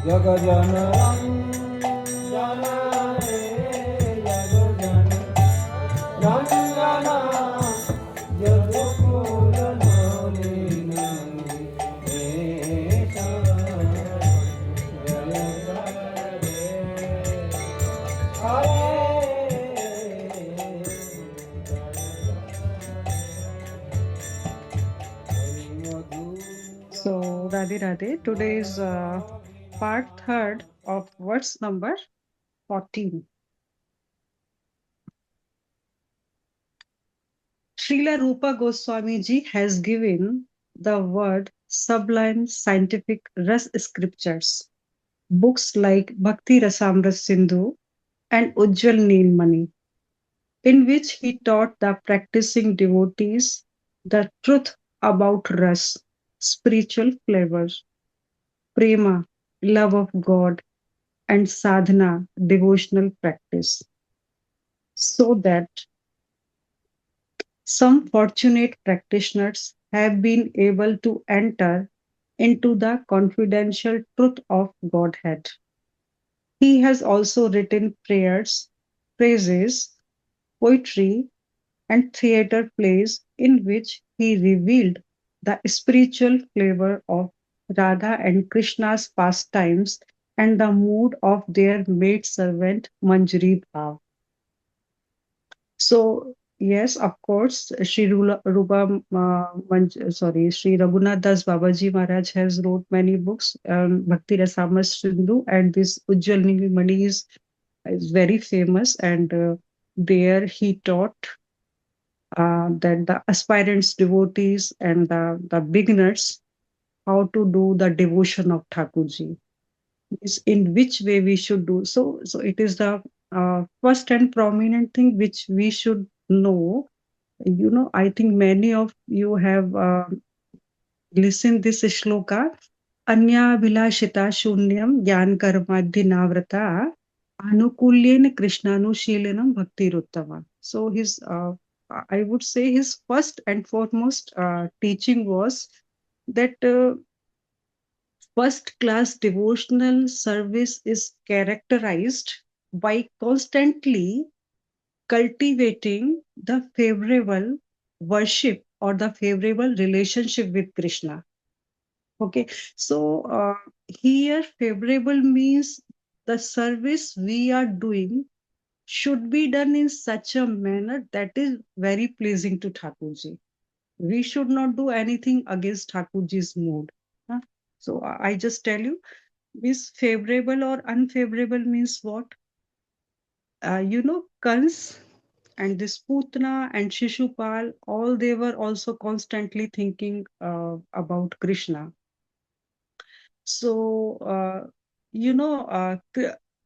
So, Radhe Radhe, today's part third of verse number 14. Śrīla Rūpa Gosvāmī ji has given the word sublime scientific ras scriptures, books like Bhakti Rasamrita Sindhu and Ujjwal Neelmani, in which he taught the practicing devotees the truth about ras, spiritual flavors, prema, love of God, and sadhana, devotional practice, so that some fortunate practitioners have been able to enter into the confidential truth of Godhead. He has also written prayers, praises, poetry, and theatre plays in which he revealed the spiritual flavor of Radha and Krishna's pastimes and the mood of their maidservant mañjarī-bhāva. So, yes, of course, Sri Raghunath Das Babaji Maharaj has wrote many books. Bhakti Rasamrita Sindhu and this Ujjwal Neelmani is very famous, and there he taught that the aspirants, devotees, and the beginners how to do the devotion of Thakurji. Is in which way we should do so. So it is the first and prominent thing which we should know. You know, I think many of you have listened this shloka. Anya vilashita shunyam gyan karmadhinavrata ānukūlyena kṛṣṇānuśīlanaṁ bhakti ruttama. So his, I would say his first and foremost teaching was that first class devotional service is characterized by constantly cultivating the favorable worship or the favorable relationship with Krishna. Okay, so here favorable means the service we are doing should be done in such a manner that is very pleasing to Thakurji. We should not do anything against Thakurji's mood. Huh? So I just tell you, this favorable or unfavorable means what? You know, Kans and this Putna and Śiśupāla, all they were also constantly thinking about Krishna. So, you know,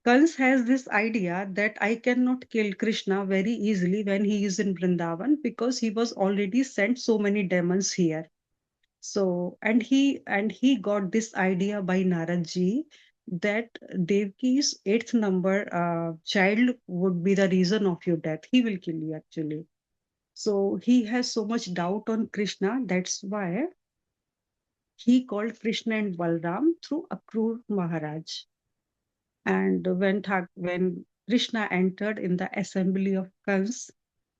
Kans has this idea that I cannot kill Krishna very easily when he is in Vrindavan because he was already sent so many demons here. So, and he got this idea by Narad-ji that Devki's 8th number child would be the reason of your death. He will kill you actually. So he has so much doubt on Krishna. That's why he called Krishna and Balram through Akrur Maharaj. And when Krishna entered in the assembly of Kans,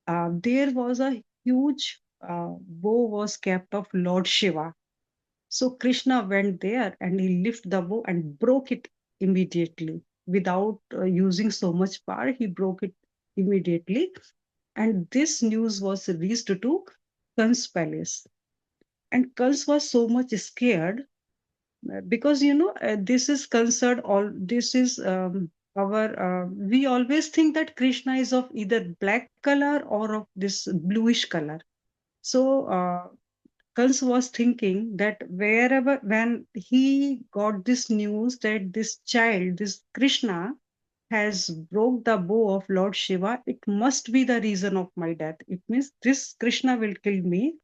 there was a huge bow was kept of Lord Shiva. So Krishna went there and he lifted the bow and broke it immediately without using so much power. He broke it immediately. And this news was reached to Kans' palace. And Kans was so much scared because, you know, this is concerned all, this is we always think that Krishna is of either black color or of this bluish color. So Kans was thinking that wherever, when he got this news that this child, this Krishna, has broke the bow of Lord Shiva, it must be the reason of my death. It means this Krishna will kill me.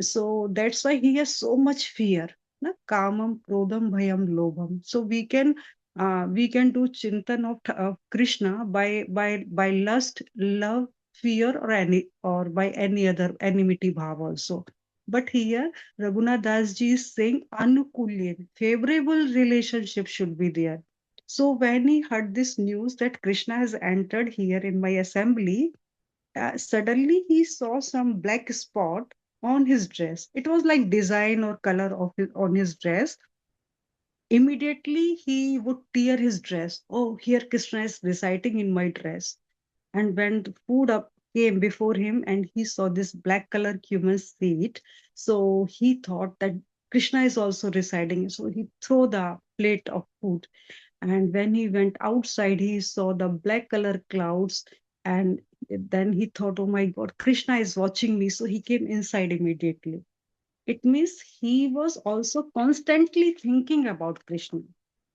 So that's why he has so much fear. Na? Kamam, krodham, bhayam, lobham. So we can do cintan of Krishna by lust, love, fear, or by any other enmity bhav also. But here, Raghunath Das ji is saying ānukūlyena, favorable relationship should be there. So when he heard this news that Krishna has entered here in my assembly, suddenly he saw some black spot on his dress. It was like design or color of on his dress. Immediately he would tear his dress. Oh, here Krishna is reciting in my dress. And when the food up came before him and he saw this black color cumin seed, so he thought that Krishna is also reciting. So he threw the plate of food. And when he went outside, he saw the black color clouds. And then he thought, oh my God, Krishna is watching me. So he came inside immediately. It means he was also constantly thinking about Krishna.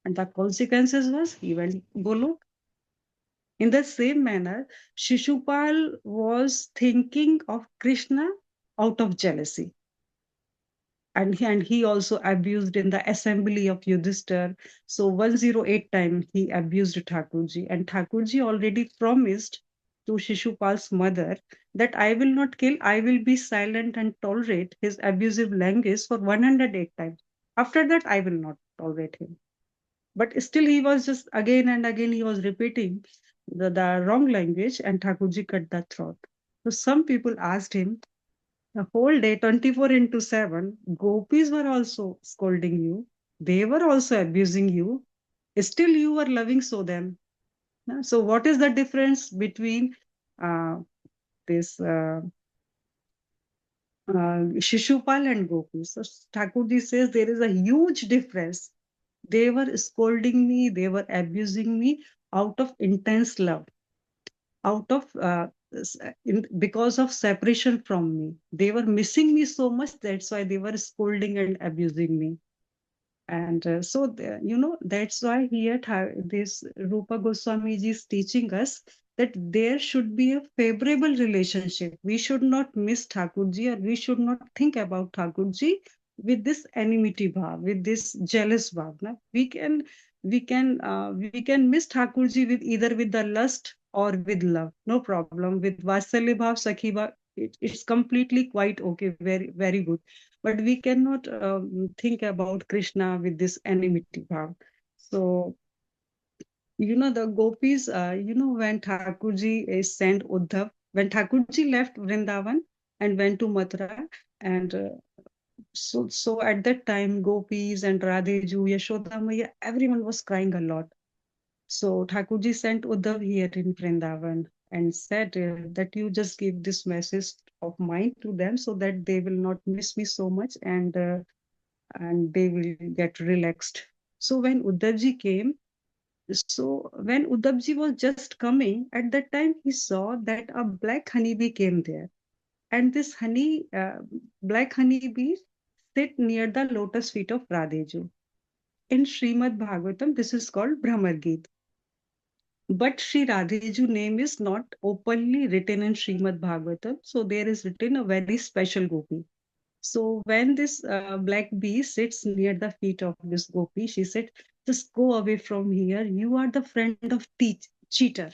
And the consequences was he went Goloka. In the same manner, Shishupal was thinking of Krishna out of jealousy. And he also abused in the assembly of Yudhishthir. So 108 times he abused Thakurji. And Thakurji already promised to Shishupal's mother that I will not kill, I will be silent and tolerate his abusive language for 108 times. After that, I will not tolerate him. But still he was just again and again he was repeating the wrong language and Thakurji cut the throat. So some people asked him, the whole day, 24 into 7, gopis were also scolding you. They were also abusing you. Still you were loving so them. So what is the difference between this Shishupal and gopis? So Thakurji says there is a huge difference. They were scolding me, they were abusing me out of intense love, out of because of separation from me. They were missing me so much, that's why they were scolding and abusing me. And that's why here this Rupa Goswami ji is teaching us that there should be a favorable relationship. We should not miss Thakurji, or we should not think about Thakurji with this enmity bhav, with this jealous bhav. Na? We can miss Thakurji with either with the lust or with love. No problem. With Vatsalya bhav, Sakhi bhav, it's completely quite okay, very, very good. But we cannot think about Krishna with this enmity bhav. So, the gopis, when Thakurji is sent Uddhav, when Thakurji left Vrindavan and went to Mathura, and so at that time, gopis and Radheju, Yashoda Maya, everyone was crying a lot. So Thakurji sent Uddhav here in Vrindavan and said that you just give this message of mine to them so that they will not miss me so much, and they will get relaxed. So when Uddhavji came, so when Uddhavji was just coming, at that time he saw that a black honeybee came there. And this black honeybee sit near the lotus feet of Radheju. In Srimad Bhagavatam, this is called Brahmar-gīta. But Sri Radheju name is not openly written in Srimad Bhagavatam. So there is written a very special gopi. So when this black bee sits near the feet of this gopi, she said, just go away from here. You are the friend of cheater.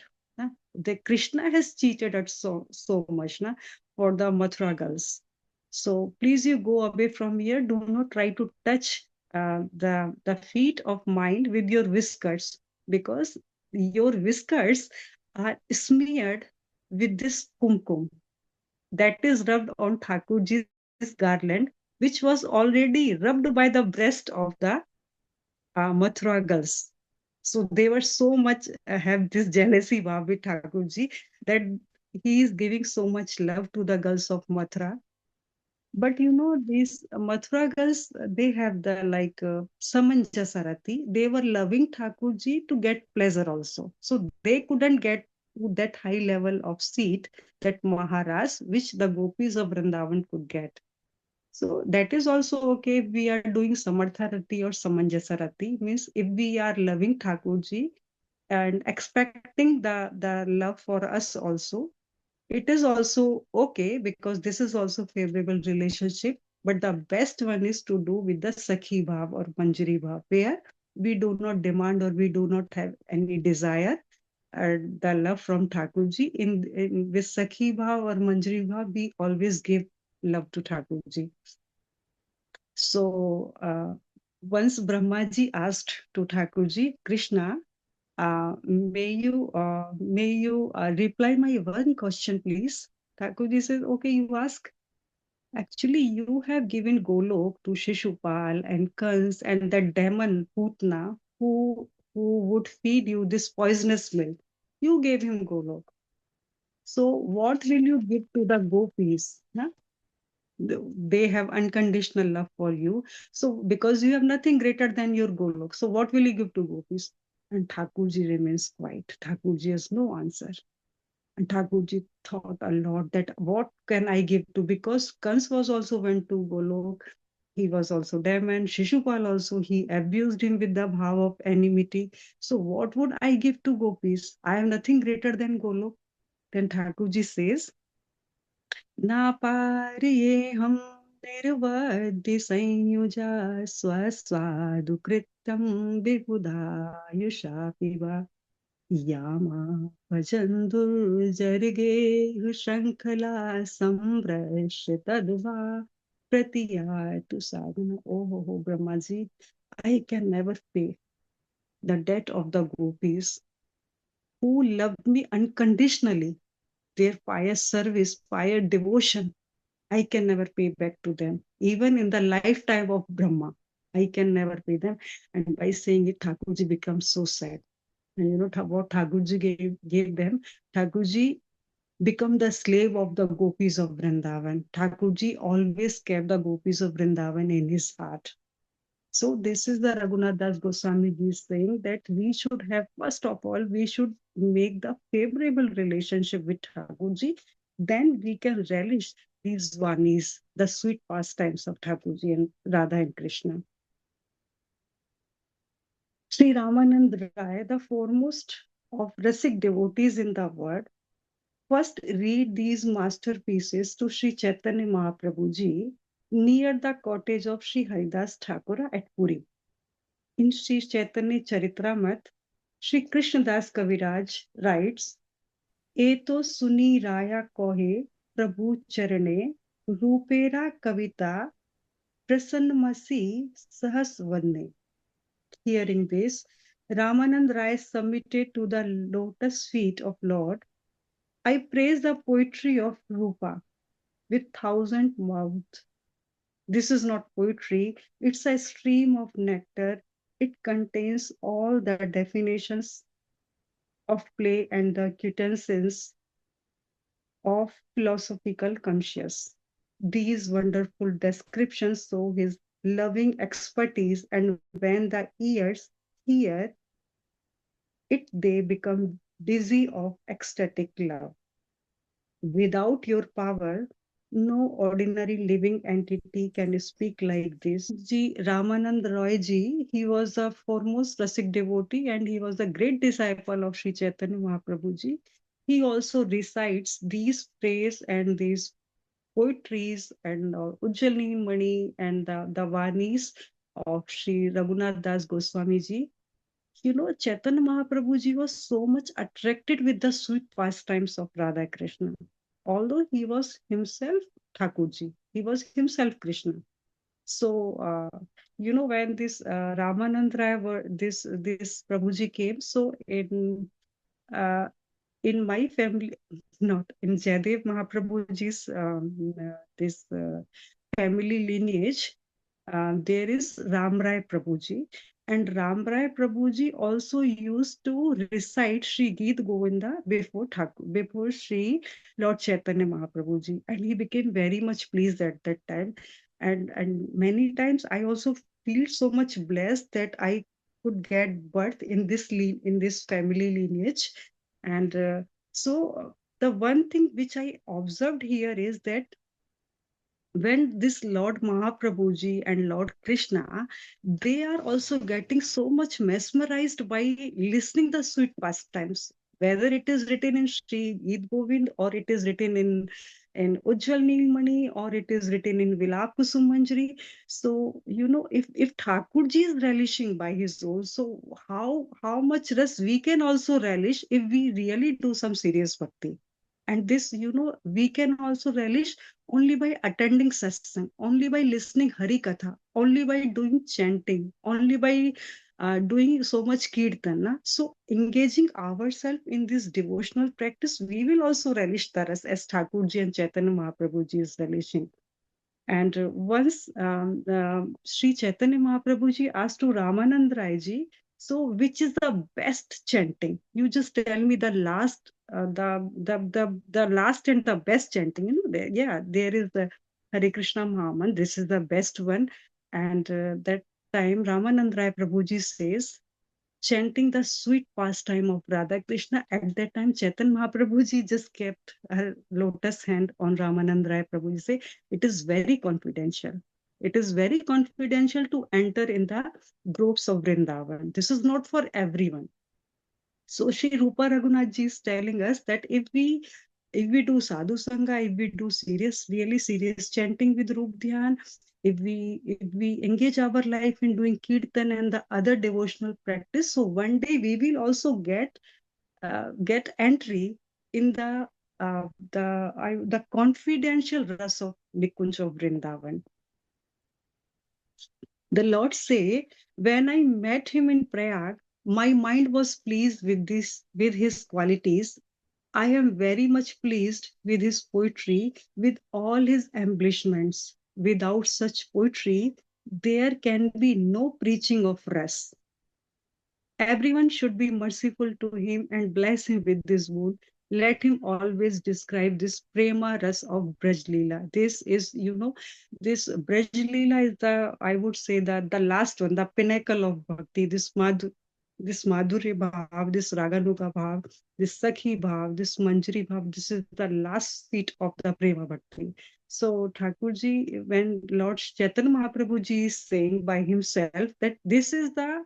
The Krishna has cheated us so much for the Mathura girls. So please you go away from here. Do not try to touch the feet of mine with your whiskers, because your whiskers are smeared with this kumkum that is rubbed on Thakurji's garland, which was already rubbed by the breast of the Mathura girls. So they were so much have this jealousy with Thakurji that he is giving so much love to the girls of Mathura. But these Mathura girls, they have the Samanjasarati. They were loving Thakurji to get pleasure also. So they couldn't get to that high level of seat, that Maharaj, which the gopis of Vrindavan could get. So that is also okay if we are doing Samartharati or Samanjasarati, means if we are loving Thakurji and expecting the love for us also, it is also okay, because this is also favorable relationship. But the best one is to do with the Sakhi Bhav or Mañjarī Bhāva, where we do not demand or we do not have any desire the love from Thakurji. In with Sakhi Bhav or Mañjarī Bhāva, we always give love to Thakurji. So once Brahmā-jī asked to Thakurji, Krishna, may you reply my one question, please? Thakurji says, okay, you ask. Actually, you have given Golok to Shishupal and Kans and that demon Putna who would feed you this poisonous milk. You gave him Golok. So what will you give to the gopis? Huh? They have unconditional love for you. So because you have nothing greater than your Golok, so what will you give to gopis? And Thakurji remains quiet. Thakurji has no answer. And Thakurji thought a lot that what can I give to? Because Kans was also went to Golok. He was also demon. Shishupal also, he abused him with the bhav of enmity. So what would I give to gopis? I have nothing greater than Golok. Then Thakurji says, Na pariye ham nirvadhi sanyuja swaswadu kritam bihudayusha piva yama bhajandur jarge shankhala sambrashtadva pratiyatu sadhana. Oh, Brahmaji, I can never pay the debt of the gopis who loved me unconditionally. Their pious service, pious devotion, I can never pay back to them. Even in the lifetime of Brahma, I can never pay them. And by saying it, Thakurji becomes so sad. And you know what Thakurji gave them? Thakurji become the slave of the gopis of Vrindavan. Thakurji always kept the gopis of Vrindavan in his heart. So this is the Raghunath Goswami ji saying that we should have, first of all, we should make the favorable relationship with Thakurji. Then we can relish these vanis, the sweet pastimes of Thakurji and Radha and Krishna. Sri Ramanand Rai, the foremost of rasic devotees in the world, first read these masterpieces to Sri Caitanya Mahāprabhu ji near the cottage of Sri Haridas Thakura at Puri. In Sri Chaitanya Charitamrita, Sri Krishnadas Kaviraj writes, Eto suni raya kohe Prabhu charane rupera kavita prasannamasi sahasvanne. Hearing this, Ramanand Rai submitted to the lotus feet of Lord. I praise the poetry of Rupa with thousand mouths. This is not poetry, it's a stream of nectar. It contains all the definitions of play and the quintessence of philosophical conscience. These wonderful descriptions show his loving expertise, and when the ears hear it, they become dizzy of ecstatic love. Without your power, no ordinary living entity can speak like this. Ji Ramanand Roy-ji, he was the foremost Rasik devotee and he was the great disciple of Sri Chaitanya Mahaprabhu ji. He also recites these prayers and these poetries and Ujjalini Mani and the Vanis of Sri Raghunath Das Goswami ji. You know, Chaitanya Mahaprabhu ji was so much attracted with the sweet pastimes of Radha Krishna. Although he was himself Thakurji, he was himself Krishna. So, you know, when this Ramanand Rai, this Prabhuji came, so uh, in my family, not in Jadev Mahaprabhuji's this family lineage, there is Rām Rāy-Prabhuji. And Rām Rāy-Prabhuji also used to recite Sri Gīta Govinda before Sri Lord Chaitanya Mahaprabhuji. And he became very much pleased at that time. And many times I also feel so much blessed that I could get birth in this family lineage. And so the one thing which I observed here is that when this Lord Mahaprabhuji and Lord Krishna, they are also getting so much mesmerized by listening the sweet pastimes, whether it is written in Sri Gīta Govinda or it is written in Ujjwal Neelmani or it is written in Vilakusum Manjari. So, you know, if Thakurji is relishing by his own, so how much rest we can also relish if we really do some serious bhakti. And this, we can also relish only by attending satsang, only by listening Hari Katha, only by doing chanting, only by doing so much kirtan. So engaging ourselves in this devotional practice, we will also relish taras as Thakurji and Chaitanya Mahaprabhu ji is relishing. And once Sri Chaitanya Mahaprabhu ji asked to Ramanand Rai-ji, so which is the best chanting? You just tell me the last, the last and the best chanting. There is the Hare Krishna Mahaman. This is the best one. And that time Ramanand Rai Prabhuji says, chanting the sweet pastime of Radha Krishna. At that time, Chaitanya Mahaprabhu ji just kept her lotus hand on Ramanand Rai Prabhu ji. Say, it is very confidential. It is very confidential to enter in the groves of Vrindavan. This is not for everyone. So Śrī Rūpa Raghunath ji is telling us that if we do sadhu sangha, if we do really serious chanting with Rup Dhyan, if we engage our life in doing kirtan and the other devotional practice, so one day we will also get entry in the confidential rasa of Nikunj of Vrindavan. The Lord say, when I met him in Prayag, my mind was pleased with his qualities. I am very much pleased with his poetry, with all his embellishments. Without such poetry, there can be no preaching of rasa. Everyone should be merciful to him and bless him with this wood. Let him always describe this prema ras of Braj Leelā. This is, this Braj Leelā is I would say that the last one, the pinnacle of bhakti, this Madhurya Bhav, this Raganuga Bhava, this Sakhi Bhav, this Mañjarī Bhav, this is the last seat of the Prema Bhakti. So Thakurji, when Lord Chaitanya Mahaprabhu ji is saying by himself that this is the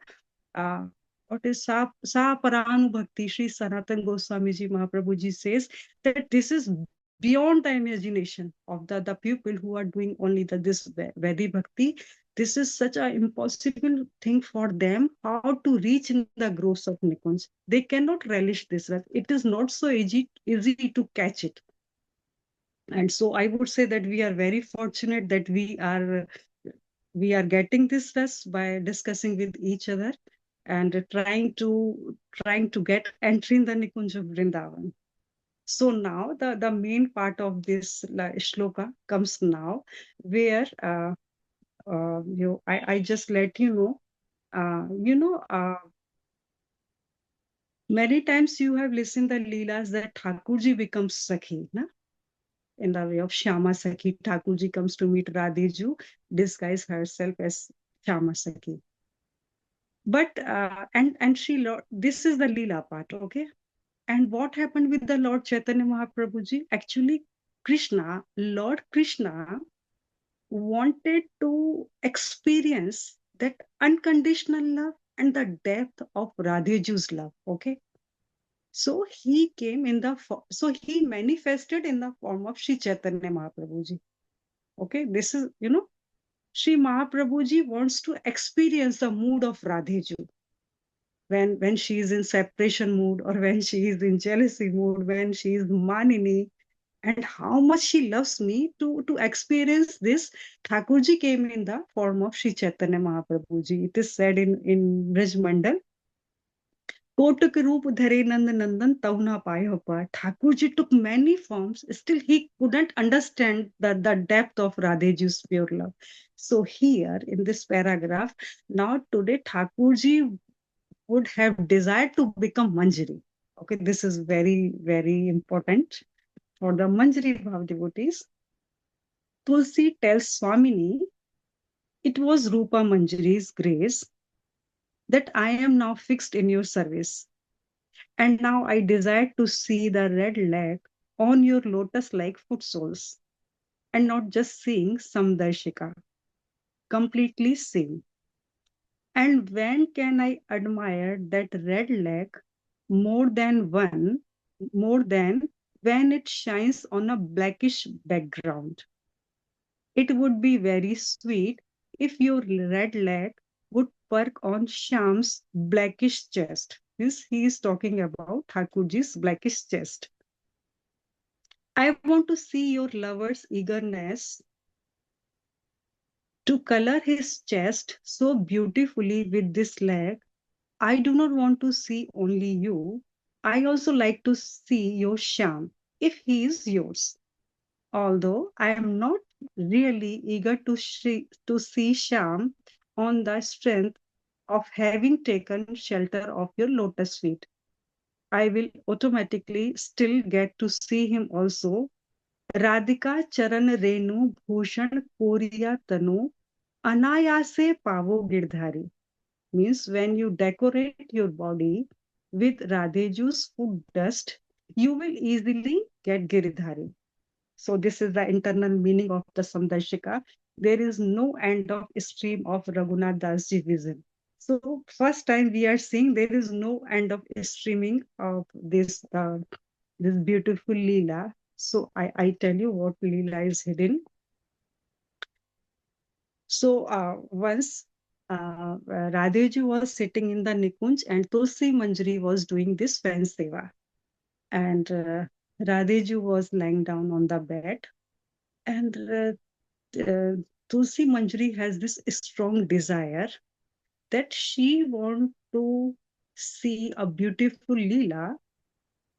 what is Sa Paranu Bhakti, Sri Sanatana Goswami ji Mahaprabhu ji says that this is beyond the imagination of the people who are doing only this Vedic Bhakti. This is such an impossible thing for them, how to reach in the groves of Nikunj. They cannot relish this. It is not so easy to catch it. And so I would say that we are very fortunate that we are getting this rest by discussing with each other and trying to get entry in the Nikunj of Vrindavan. So now the main part of this shloka comes now, where I just let you know, many times you have listened the Leelas that Thakurji becomes Sakhi, na? In the way of Śyāmā Sakhi, Thakurji comes to meet Radhiju, disguise herself as Śyāmā Sakhi. But and this is the Leelā part, okay? And what happened with the Lord Chaitanya Mahaprabhuji? Actually, Lord Krishna wanted to experience that unconditional love and the depth of Radhiju's love, okay? So he came so he manifested in the form of Sri Chaitanya Mahaprabhuji. Okay, this is, Sri Mahaprabhuji wants to experience the mood of Radhiju. When she is in separation mood, or when she is in jealousy mood, when she is Manini, and how much she loves me, to experience this. Thakurji came in the form of Sri Chaitanya Mahaprabhuji. It is said in Braj Mandal, Kotak Roop Dhare Nand Nandan Tauna Payapa. Thakurji took many forms, still he couldn't understand the depth of Radheju's pure love. So here in this paragraph, now today Thakurji would have desired to become Mañjarī. Okay, this is very, very important for the mañjarī-bhāva devotees. Tulasī tells Swamini, it was Rūpa Mañjarī's grace that I am now fixed in your service. And now I desire to see the red leg on your lotus-like foot soles, and not just seeing some darshika, completely seeing. And when can I admire that red leg more than when it shines on a blackish background? It would be very sweet if your red leg would perk on Shyam's blackish chest. He is talking about Thakurji's blackish chest. I want to see your lover's eagerness to color his chest so beautifully with this leg. I do not want to see only you. I also like to see your Shyam, if he is yours. Although I am not really eager to see Shyam on the strength of having taken shelter of your lotus feet. I will automatically still get to see him also. Radhika Charan Renu Bhushan Koriya Tanu Anayase Pavo Girdhari. Means when you decorate your body with Radheju's food dust, you will easily get Giridhari. So this is the internal meaning of the Samdarshika. There is no end of stream of Raghunath Das Ji vision. So first time we are seeing there is no end of streaming of this beautiful Leela. So I tell you what Leela is hidden. So once Radheji was sitting in the Nikunj and Tulasī Mañjarī was doing this fan seva. And Radheji was lying down on the bed. And Tulasī Mañjarī has this strong desire that she wants to see a beautiful Leela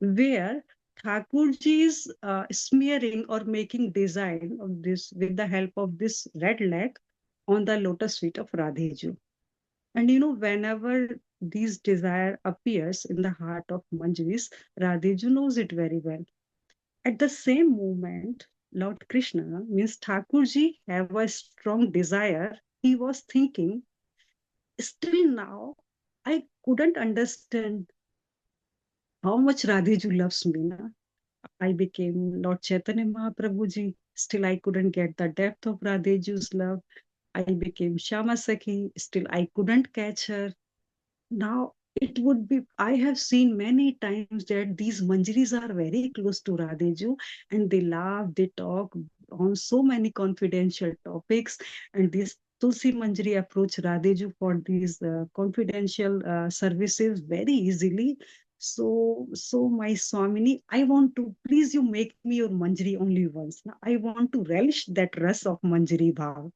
where Thakurji is smearing or making design of this with the help of this red leg on the lotus feet of Radheju. And whenever these desire appears in the heart of Manjaris, Radheju knows it very well. At the same moment, Lord Krishna means Thakurji have a strong desire. He was thinking, still now, I couldn't understand how much Radheju loves me. Na? I became Lord Caitanya Mahāprabhu ji. Still, I couldn't get the depth of Radheju's love. I became Śyāmā Sakhi. Still, I couldn't catch her. Now, it would be, I have seen many times that these Manjaris are very close to Radheju and they laugh, they talk on so many confidential topics. And this Tulasī Mañjarī approach Radheju for these confidential services very easily. So my Swamini, I want to, please you make me your Manjari only once. Now, I want to relish that rasa of mañjarī-bhāva.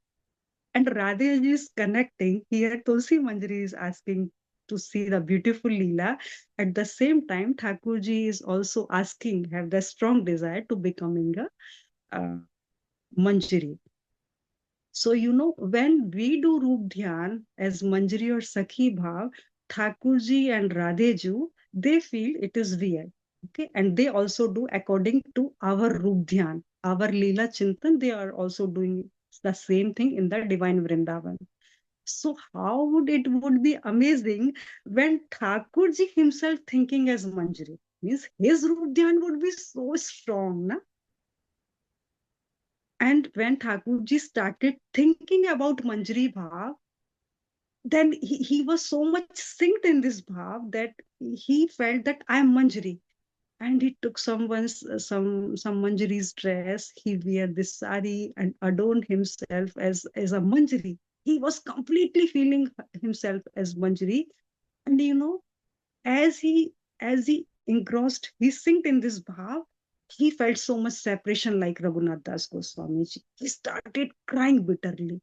And Radheji is connecting here. Tulasī Mañjarī is asking to see the beautiful Leela. At the same time, Thakurji is also asking, have the strong desire to becoming a Manjari. So, when we do Roop Dhyan as Manjari or Sakhi Bhav, Thakurji and Radheju, they feel it is real. Okay, and they also do according to our Roop Dhyan, our Leela Chintan, they are also doing the same thing in the Divine Vrindavan. So how would it would be amazing when Thakurji himself thinking as Manjari? Means his Roop Dhyan would be so strong, na? And when Thakurji started thinking about Manjari Bhav, then he was so much synced in this Bhav that he felt that I am Manjari. And he took some Manjari's dress, he wear this sari and adorned himself as a Manjari. He was completely feeling himself as Manjari. And as he engrossed, he synced in this bhav, he felt so much separation like Raghunath Das Goswami. He started crying bitterly.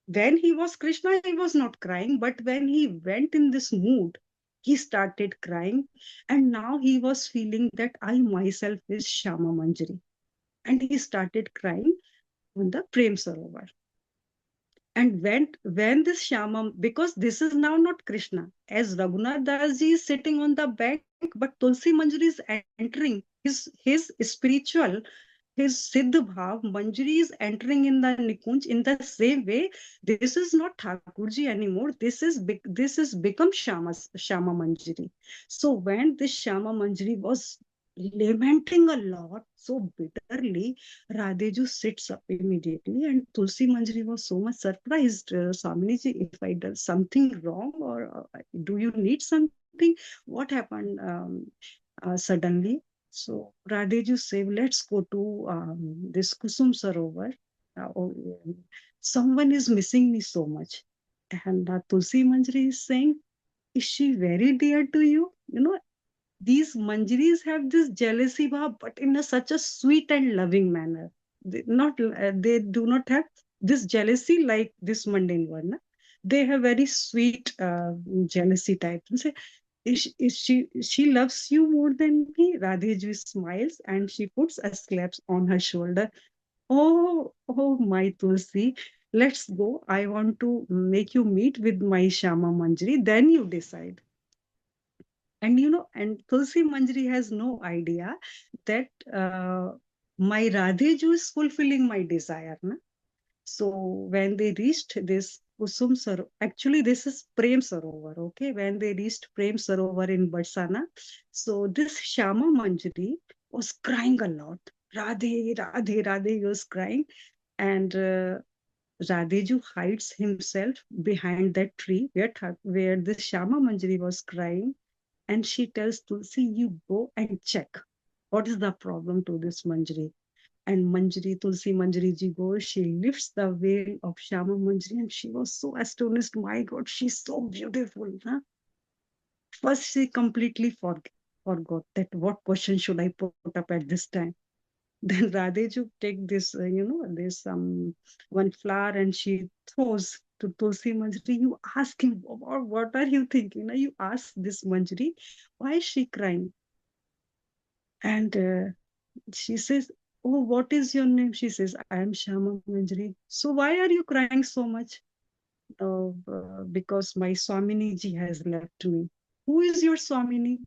When he was Krishna, he was not crying, but when he went in this mood, he started crying. And now he was feeling that I myself is Śyāmā Mañjarī. And he started crying on the Prem Sarovar. And when this Shyama, because this is now not Krishna, as Raghunath Das Ji is sitting on the bank, but Tulasī Mañjarī is entering his spiritual, his Siddha Bhav, Manjari is entering in the Nikunj in the same way. This is not Thakurji anymore. This is become Śyāmā Mañjarī. So when this Śyāmā Mañjarī was lamenting a lot so bitterly, Radheju sits up immediately, and Tulasī Mañjarī was so much surprised. Swamiji, if I did something wrong, or do you need something? What happened suddenly? So Radheju said, let's go to this Kusum Sarovar. Someone is missing me so much. And Tulasī Mañjarī is saying, is she very dear to you? these manjaris have this jealousy bhav, but in such a sweet and loving manner. They do not have this jealousy like this mundane one. Na? They have very sweet jealousy type. They say, she loves you more than me. Radheji smiles and she puts a slaps on her shoulder. Oh, my Tulsi, let's go. I want to make you meet with my Śyāmā Mañjarī. Then you decide. And Tulsi Manjari has no idea that my Radheju is fulfilling my desire. Na? So when they reached this Kusum Sarovar, actually this is Prem Sarovar, okay? When they reached Prem Sarovar in Barsana, so this Śyāmā Mañjarī was crying a lot. Radhe, Radhe, Radhe, he was crying. And Radheju hides himself behind that tree where this Śyāmā Mañjarī was crying. And she tells Tulsi, you go and check what is the problem to this Manjari. And Manjari, Tulsi Manjari ji goes, she lifts the veil of Śyāmā Mañjarī and she was so astonished. My God, she's so beautiful. Huh? First, she completely forgot that what question should I put up at this time. Then Radheju take this, this one flower and she throws to Tulsi Manjari. You ask him, what are you thinking? You ask this Manjari, why is she crying? And she says, oh, what is your name? She says, I am Śyāmā Mañjarī. So why are you crying so much? Because my Swamini ji has left me. Who is your Swamini?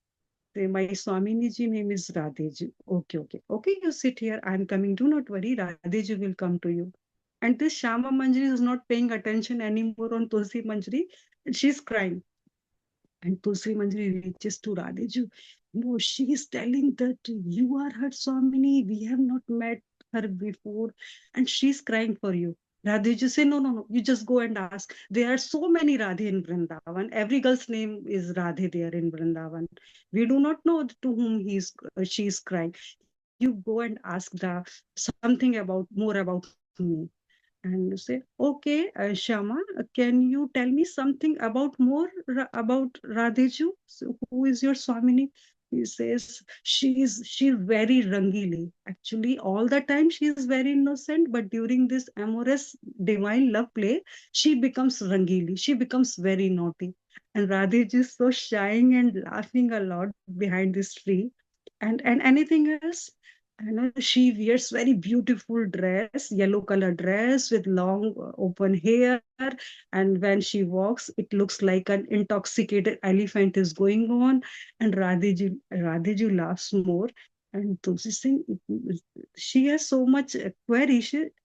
My Swamini ji name is Radheji. Okay, you sit here. I'm coming. Do not worry. Radheji will come to you. And this Śyāmā Mañjarī is not paying attention anymore on Tulsi Manjari. She's crying. And Tulsi Manjari reaches to Radheji. No, she is telling that you are her Swamini. We have not met her before. And she's crying for you. Radheji say, no, you just go and ask. There are so many Radhe in Vrindavan. Every girl's name is Radhe there in Vrindavan. We do not know to whom she is crying. You go and ask something more about me. And you say, okay, Śyāmā, can you tell me something about Radheju? So who is your Swamini? He says, she's very rangili. Actually, all the time she is very innocent, but during this amorous divine love play, she becomes rangili. She becomes very naughty. And Radheju is so shying and laughing a lot behind this tree. And anything else? She wears very beautiful dress, yellow color dress with long open hair. And when she walks, it looks like an intoxicated elephant is going on. And Radheji laughs more. And Tulsi Singh, she has so much query.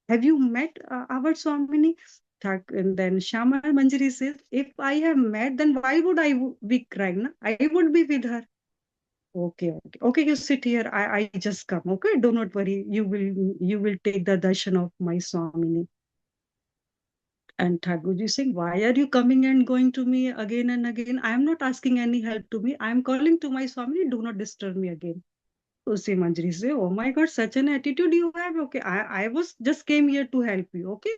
Have you met our Swamini? And then Śyāmā Mañjarī says, if I have met, then why would I be crying? Na? I would be with her. Okay, you sit here. I just come. Okay, do not worry. You will take the darshan of my Swamini. And Thakurji saying, why are you coming and going to me again and again? I am not asking any help to me. I am calling to my Swamini. Do not disturb me again. Tulsi Manjari say, oh my God, such an attitude you have. Okay, I was just came here to help you. Okay,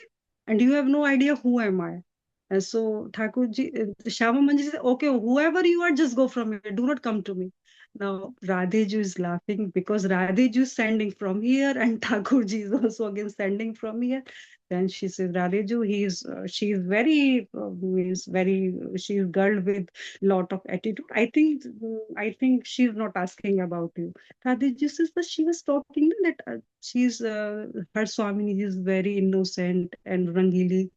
and you have no idea who am I. And so Thakurji, Śyāmā Mañjarī said, okay, whoever you are, just go from here. Do not come to me. Now Radheju is laughing because Radheju is standing from here and Thakurji is also again standing from here. Then she says, Radheju, she is very, she is girl with lot of attitude. I think she's not asking about you. Radheju says that she was talking that her Swamini is very innocent and rangili.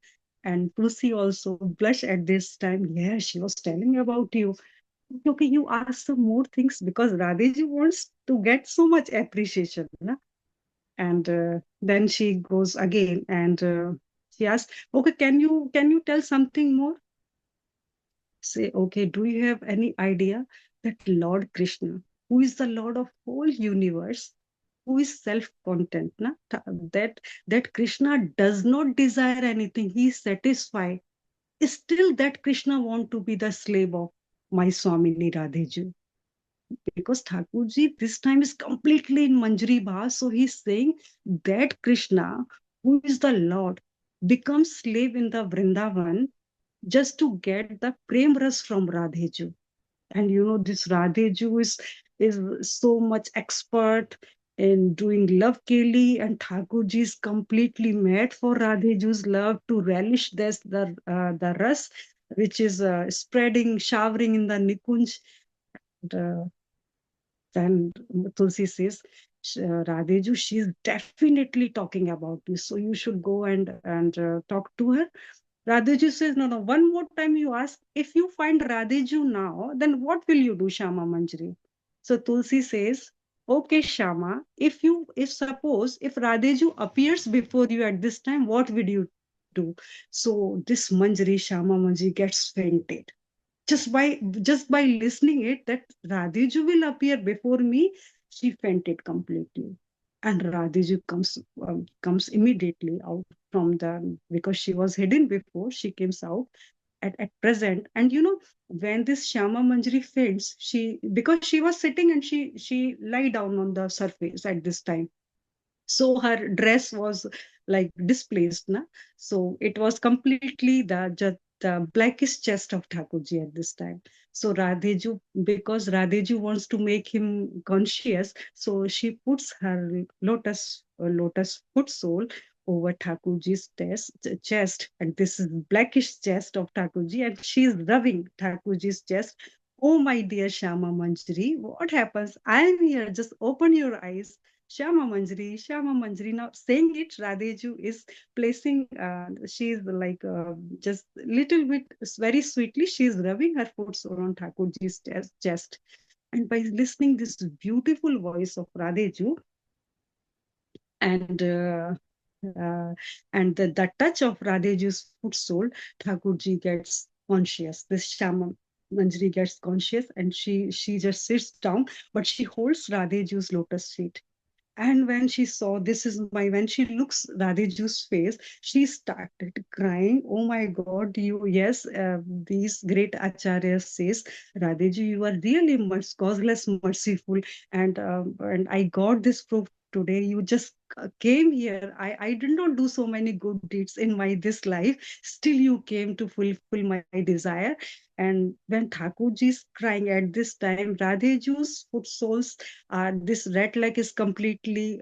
And Tulsi also blush at this time. Yeah, she was telling about you. Okay, you ask some more things because Radheji wants to get so much appreciation. Na? And then she goes again and she asks, okay, can you tell something more? Say, okay, do you have any idea that Lord Krishna, who is the Lord of whole universe, who is self-content, that Krishna does not desire anything, he is satisfied. Still that Krishna want to be the slave of my Swamini Radheji. Because Thakurji this time is completely in Manjari Bha, so he's saying that Krishna, who is the Lord, becomes slave in the Vrindavan just to get the prem ras from Radheju. And this Radheju is is so much expert in doing love keli, and Thakurji is completely mad for Radheju's love to relish this the ras, which is spreading, showering in the Nikunj. And, then Tulsi says, Radheju, she is definitely talking about this, so you should go and talk to her. Radheju says, no, no, one more time you ask, if you find Radheju now, then what will you do, Śyāmā Mañjarī? So Tulsi says, okay, Śyāmā, if suppose, if Radheju appears before you at this time, what would you do? So this Mañjarī, Śyāmā Mañjarī gets fainted. Just by listening it, that Radheju will appear before me, she fainted completely. And Radheju comes immediately out from the, because she was hidden before, she comes out at present. And when this Śyāmā Mañjarī faints, she, because she was sitting and she lie down on the surface at this time, so her dress was like displaced, na? So it was completely the blackish chest of Thakurji at this time. So Radheju, because Radheju wants to make him conscious, so she puts her lotus foot sole over Thakurji's chest, and this is blackish chest of Thakurji, and she is rubbing Thakurji's chest. Oh my dear Śyāmā Mañjarī, what happens? I am here. Just open your eyes. Śyāmā Mañjarī, Śyāmā Mañjarī. Now saying it, Radheju is placing, she is like just little bit, very sweetly, she is rubbing her foot on Thakurji's chest. And by listening this beautiful voice of Radheju, and the touch of Radheju's foot sole, Thakurji gets conscious. This Śyāmā Mañjarī gets conscious, and she just sits down, but she holds Radheju's lotus feet. And when she saw this is when she looks Radheju's face, she started crying. Oh my God, yes, these great acharyas says, Radheju, you are really much causeless, merciful, and I got this proof today. You just came here. I did not do so many good deeds in my this life. Still, you came to fulfill my desire. And when Thakurji is crying at this time, Radheju's foot soles, this red leg is completely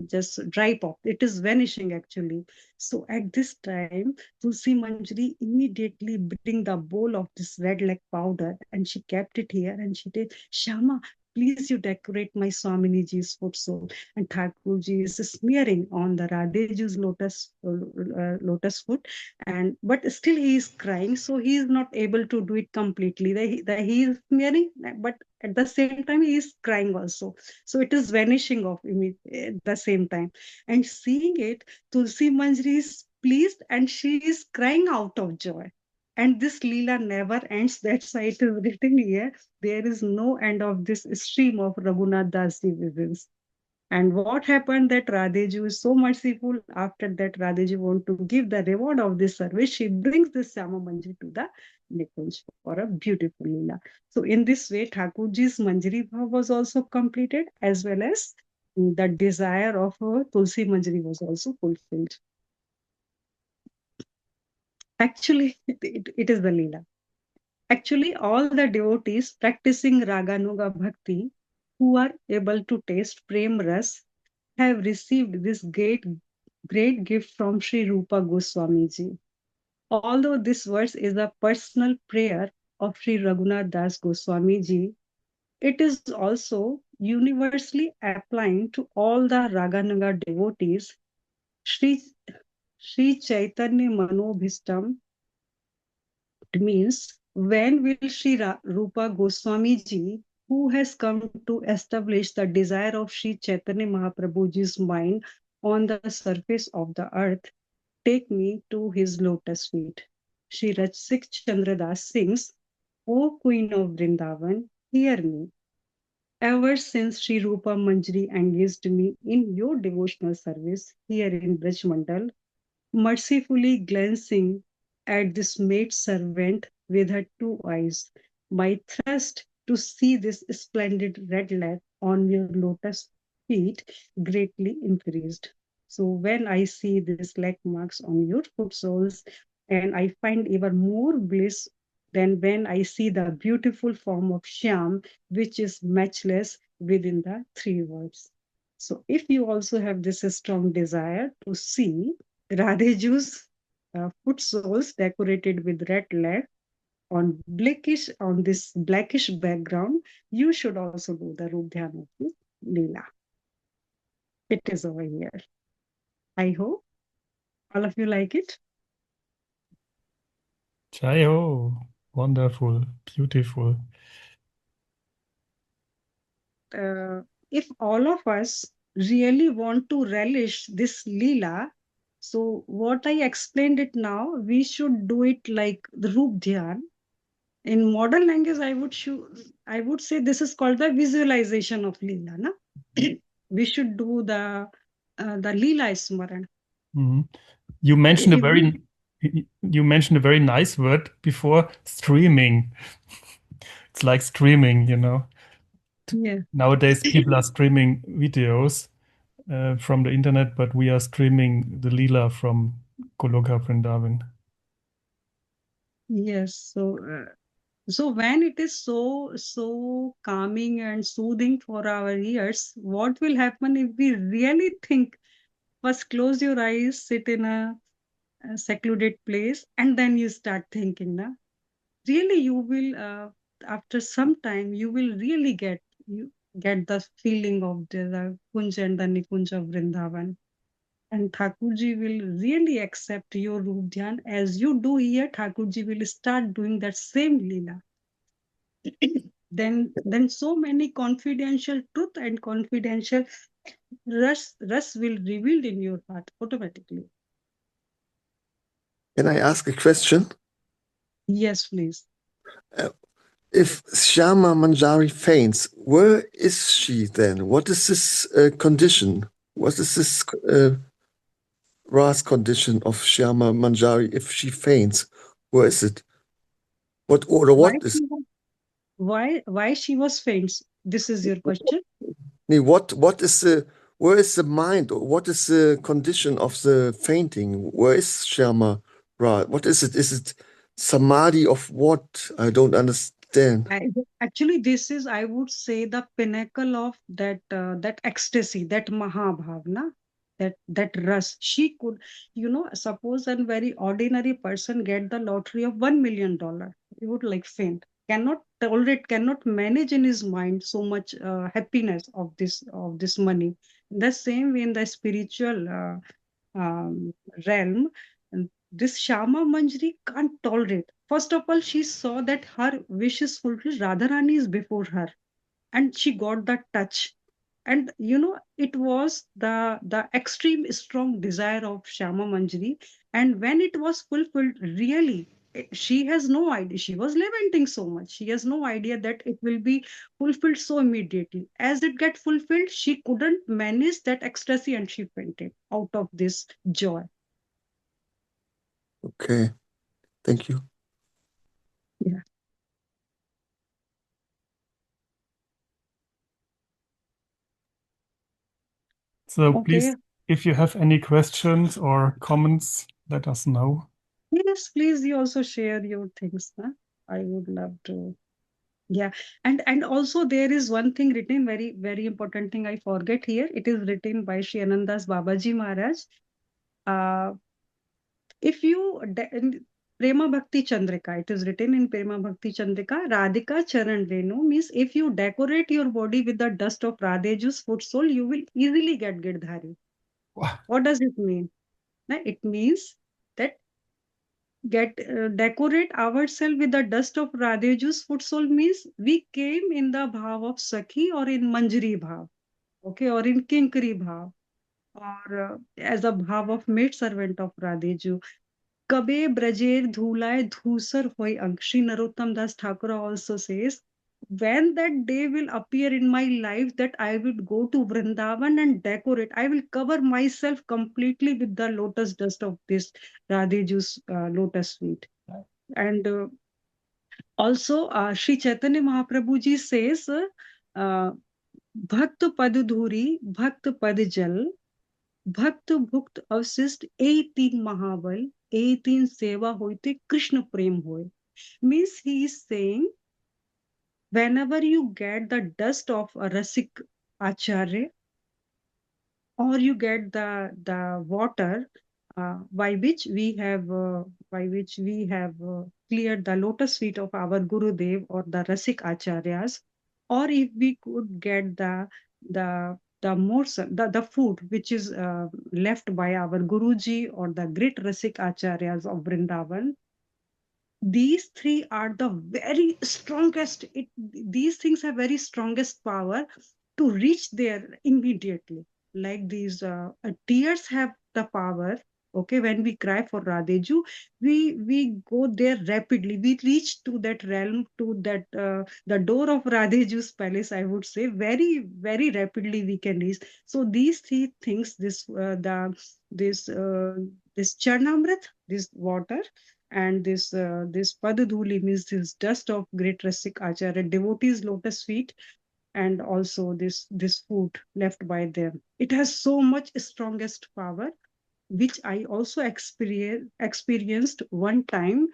just dry pop. It is vanishing actually. So at this time, Tulasī Mañjarī immediately bring the bowl of this red leg powder, and she kept it here, and she did, Śyāmā, please you decorate my Swaminiji's foot sole. And Thakurji is smearing on the Radheju's lotus foot, and but still he is crying, so he is not able to do it completely. He is smearing, but at the same time he is crying also, so it is vanishing off at the same time. And seeing it, Tulasī Mañjarī is pleased, and she is crying out of joy. And this Leela never ends. That's why it is written here, there is no end of this stream of Raghunath Das Ji visions. And what happened, that Radheju is so merciful. After that, Radheju want to give the reward of this service. She brings this Śyāmā Mañjarī to the Nikunj for a beautiful Leela. So in this way, Thakurji's Mañjarī-bhāva was also completed, as well as the desire of Tulasī Mañjarī was also fulfilled. Actually, it is the Leela. Actually, all the devotees practicing Raganuga-bhakti who are able to taste Prem Ras have received this great gift from Śrī Rūpa Gosvāmī. Although this verse is a personal prayer of Sri Raghunath Das Goswami Ji, it is also universally applying to all the Raganuga devotees. Sri Caitanya Manobhistam, it means, when will Sri Rūpa Goswami Ji, who has come to establish the desire of Sri Caitanya Mahāprabhuji's mind on the surface of the earth, take me to his lotus feet? Sri Rachik Chandra Das sings, O Queen of Vrindavan, hear me. Ever since Sri Rūpa Mañjarī engaged me in your devotional service here in Braj Mandal, mercifully glancing at this maid servant with her two eyes, my thirst to see this splendid red leg on your lotus feet greatly increased. So when I see these leg marks on your foot soles, and I find even more bliss than when I see the beautiful form of Shyam, which is matchless within the three words. So if you also have this strong desire to see Radheju's foot soles decorated with red lead on this blackish background, you should also do the Roop Dhyan of the Leelā. It is over here. I hope all of you like it. Jai Ho! Wonderful, beautiful. If all of us really want to relish this Leela, so what I explained it now, we should do it like the Roop Dhyan. In modern language, I would say this is called the visualization of Leela. Na? We should do the Leela Smaran. Mhm. You mentioned a If we- very nice word before, streaming. It's like streaming, you know. Yeah. Nowadays, people are streaming videos from the internet, but we are streaming the Leela from Goloka Vrindavan. Yes. So when it is so calming and soothing for our ears, what will happen if we really think? First, close your eyes, sit in a secluded place, and then you start thinking. Na? Really, you will after some time you will really get the feeling of the Kunj and the Nikunj of Vrindavan. And Thakurji will really accept your Roop Dhyan. As you do here, Thakurji will start doing that same Leela. Then so many confidential truth and confidential rus will revealed in your heart automatically. Can I ask a question? Yes, please. If Śyāmā Mañjarī faints, where is she then? What is this condition? What is this rasa condition of Śyāmā Mañjarī if she faints? Where is it? What order? What is? Why she was faint? This is your question. What is the? Where is the mind? Or what is the condition of the fainting? Where is Śyāmā? What is it? Is it samadhi of what? I don't understand. Actually, this is, I would say, the pinnacle of that ecstasy, that Mahabhavna, that ras. She could, suppose a very ordinary person get the lottery of $1 million, he would like faint. Cannot tolerate, cannot manage in his mind so much happiness of this money. The same way in the spiritual realm, this Śyāmā Mañjarī can't tolerate. First of all, she saw that her wish is fulfilled. Radharani is before her, and she got that touch. And it was the extreme strong desire of Śyāmā Mañjarī. And when it was fulfilled, really, she has no idea. She was lamenting so much. She has no idea that it will be fulfilled so immediately. As it get fulfilled, she couldn't manage that ecstasy, and she fainted out of this joy. Okay, thank you. Yeah. So please, if you have any questions or comments, let us know. Yes, please, you also share your things. Huh? I would love to. Yeah, and also there is one thing written, very, very important thing I forget here. It is written by Shri Anandas Babaji Maharaj. If you in Prema Bhakti Chandrika, it is written in Prema Bhakti Chandrika, Radhika Charan Renu means if you decorate your body with the dust of Radheju's foot sole, you will easily get Girdhari. Wow. What does it mean? It means that decorate ourselves with the dust of Radheju's foot sole means we came in the bhav of Sakhi or in Mañjarī-bhāva, okay, or in Kinkari-bhāva, or as a bhav of maid servant of Radheju. Kabe brajer dhulai dhusar hoy ang. Shri Narottam Das Thakur also says, when that day will appear in my life that I will go to Vrindavan and decorate, I will cover myself completely with the lotus dust of this Radheju's lotus feet. And also Sri Caitanya Mahāprabhu ji says, Bhakt pad dhuri, bhakt pad jal, Bhakt bhukt avsist 18 Mahabal, 18 seva hoite Krishna prem hoy. Means he is saying, whenever you get the dust of a rasik acharya, or you get the water by which we have cleared the lotus feet of our Gurudev or the rasik acharyas, or if we could get the morsel, the food which is left by our Guruji or the great rasik acharyas of Vrindavan, these three are the very strongest. These things have very strongest power to reach there immediately. Like these tears have the power. Okay, when we cry for Radheju, we go there rapidly. We reach to that realm, to that the door of Radheju's palace. I would say very rapidly we can reach. So these three things, this Charnamrit, this water, and this Padadhuli, means this dust of great Rasik Acharya, devotees' lotus feet, and also this food left by them. It has so much strongest power, which I also experienced one time.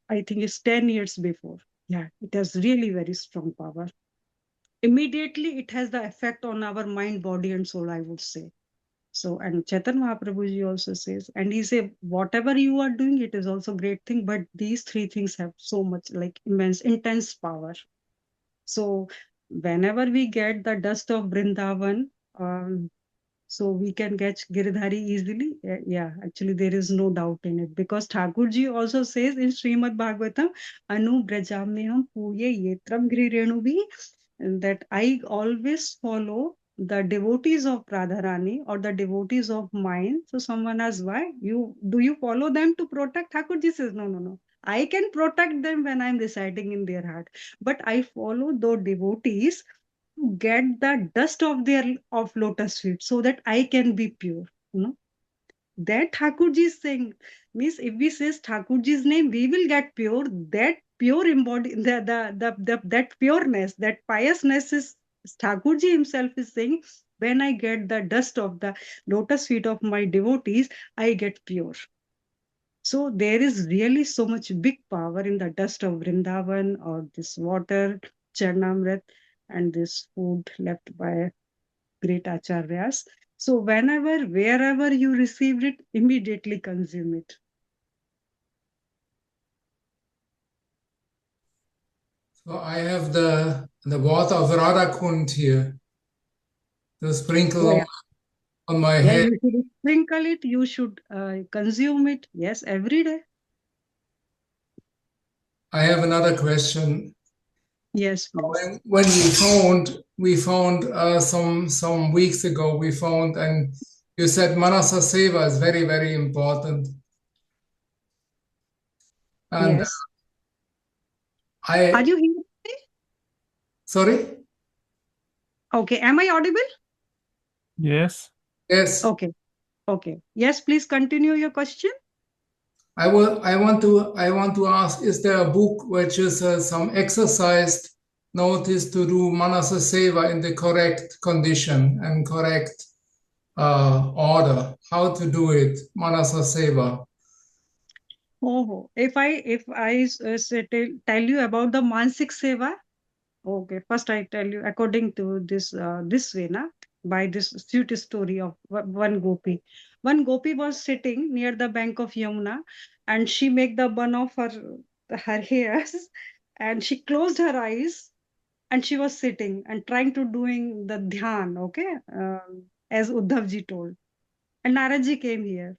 I think it's 10 years before. Yeah, it has really very strong power. Immediately, it has the effect on our mind, body, and soul, I would say. So, and Chaitanya Mahaprabhu also says, and he said, whatever you are doing, it is also great thing, but these three things have so much like immense, intense power. So whenever we get the dust of Vrindavan, so we can get Giridhari easily. Yeah, actually there is no doubt in it, because Thakurji also says in Srimad Bhagavatam, Anu Brajamyam Puye Yetram Girirenubi, that I always follow the devotees of Radharani or the devotees of mine. So someone asks, why? Do you follow them to protect? Thakurji says, no. I can protect them when I'm reciting in their heart. But I follow those devotees to get the dust of their of lotus feet so that I can be pure. You know? That Thakurji is saying, means if we say Thakurji's name, we will get pure. That pure embody that pureness, that piousness is Thakurji himself is saying, when I get the dust of the lotus feet of my devotees, I get pure. So there is really so much big power in the dust of Vrindavan, or this water, Charnamrit, and this food left by great acharyas. So wherever you received it, immediately consume it. So I have the water of Radhakund here to sprinkle on my head. You should sprinkle it. You should consume it. Yes, every day. I have another question. Yes, please. When we found some weeks ago, we found, and you said Manasa Seva is very, very important. And yes. Are you hearing me? Sorry? Okay. Am I audible? Yes. Yes. Okay. Yes, please continue your question. I want to ask, is there a book which is some exercise notice to do Manasa Seva in the correct condition and correct order? How to do it, Manasa Seva? Oh, if I tell you about the Mansik Seva, okay, first I tell you according to this way, by this sweet story of one gopi. One gopi was sitting near the bank of Yamuna, and she make the bun of her hairs, and she closed her eyes, and she was sitting and trying to doing the dhyan, okay, as Uddhavji told. And Naraji came here,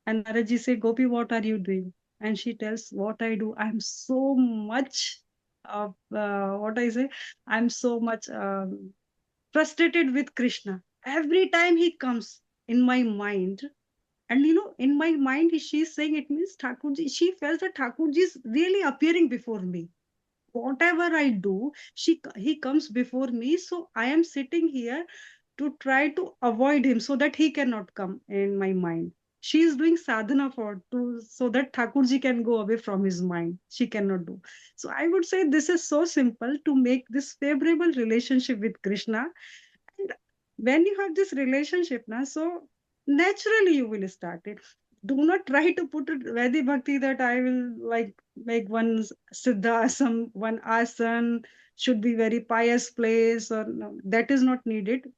and Naraji said, Gopi, what are you doing? And she tells, what I do, I'm so much of what I say, I'm so much frustrated with Krishna. Every time he comes in my mind, and in my mind, she's saying it means Thakurji, she felt that Thakurji is really appearing before me. Whatever I do, he comes before me. So I am sitting here to try to avoid him so that he cannot come in my mind. She is doing sadhana so that Thakurji can go away from his mind. She cannot do. So I would say this is so simple to make this favorable relationship with Krishna. And when you have this relationship, so naturally you will start it. Do not try to put it Vedic bhakti that I will like make one siddha, one asana, should be very pious place, or no, that is not needed.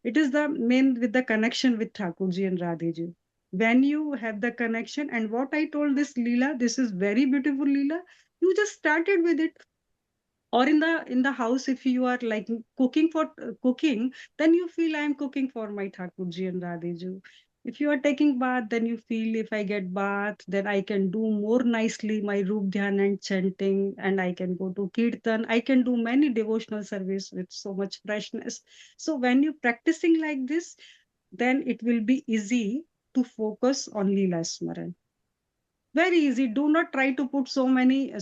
It is the main with the connection with Thakurji and Radheji. When you have the connection, and what I told this Leela, this is very beautiful Leela, you just started with it. Or in the house, if you are like cooking, then you feel I am cooking for my Thakurji and Radheji. If you are taking bath, then you feel if I get bath, then I can do more nicely my Roop Dhyan and chanting, and I can go to Kirtan. I can do many devotional service with so much freshness. So when you practicing like this, then it will be easy to focus on Leela Smaran. Very easy. Do not try to put so many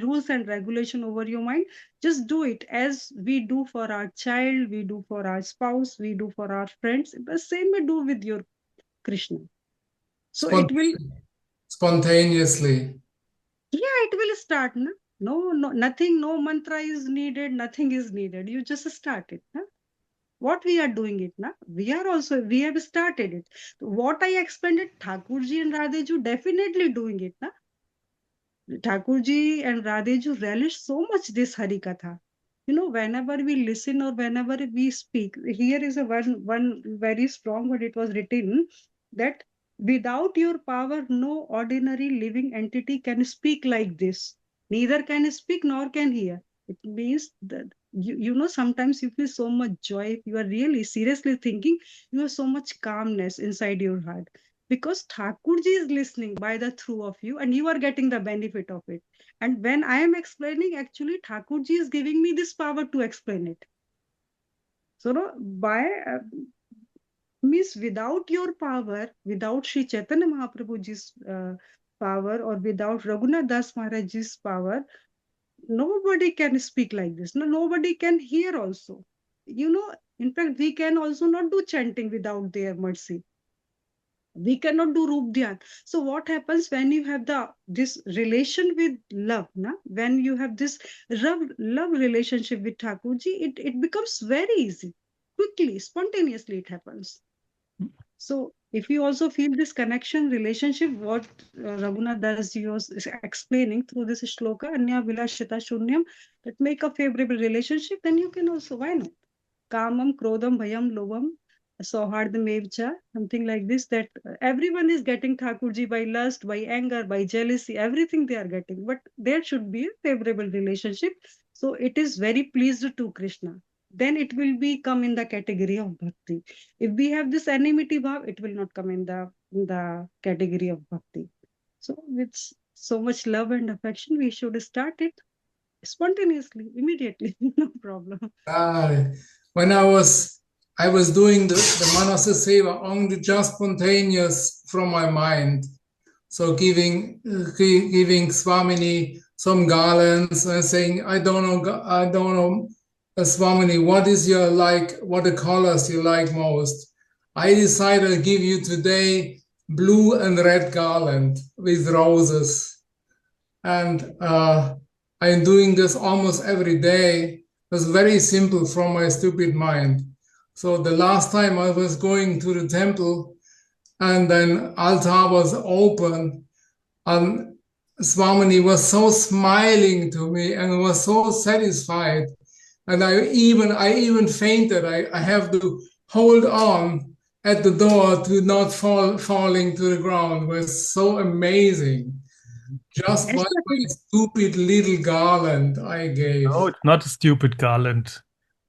rules and regulation over your mind. Just do it as we do for our child, we do for our spouse, we do for our friends. The same we do with your Krishna. So it will Spontaneously. it will start. No, nothing, no mantra is needed, nothing is needed. You just start it. What we are doing it now, we have started it. What I explained it, Thakurji and Radheju definitely doing it now. Thakurji and Radheju relish so much this Hari Katha. Whenever we listen or whenever we speak, here is a one very strong word. It was written that without your power, no ordinary living entity can speak like this. Neither can speak nor can hear. It means that sometimes you feel so much joy. If you are really seriously thinking, you have so much calmness inside your heart, because Thakurji is listening by the through of you, and you are getting the benefit of it. And when I am explaining, actually Thakurji is giving me this power to explain it. So means without your power, without Sri Caitanya Mahāprabhuji's power, or without Raghunath Das Maharajji's power, nobody can speak like this. No, nobody can hear also. In fact, we can also not do chanting without their mercy. We cannot do Roop Dhyan. So what happens when you have this relation with love, when you have this love relationship with Thakurji, it becomes very easy. Quickly, spontaneously it happens. So if you also feel this connection, relationship, what Raghunath Das Ji was explaining through this shloka, Anya Vilashita Shunyam, that make a favorable relationship, then you can also, why not? Kamam, Krodam, Bhayam, Lobam, Sauhardamevcha, something like this, that everyone is getting Thakurji by lust, by anger, by jealousy, everything they are getting. But there should be a favorable relationship. So it is very pleased to Krishna. Then it will come in the category of bhakti. If we have this enmity bhav, it will not come in the category of bhakti. So with so much love and affection, we should start it spontaneously, immediately, no problem. When I was doing the Manasa Seva only just spontaneous from my mind. So giving Swamini some garlands and saying, I don't know, Swamini, what the colors you like most? I decided to give you today blue and red garland with roses. And I'm doing this almost every day. It was very simple from my stupid mind. So the last time I was going to the temple, and then altar was open, and Swamini was so smiling to me and was so satisfied. And I even fainted. I have to hold on at the door to not falling to the ground. It was so amazing. Just one stupid little garland I gave. No, it's not a stupid garland.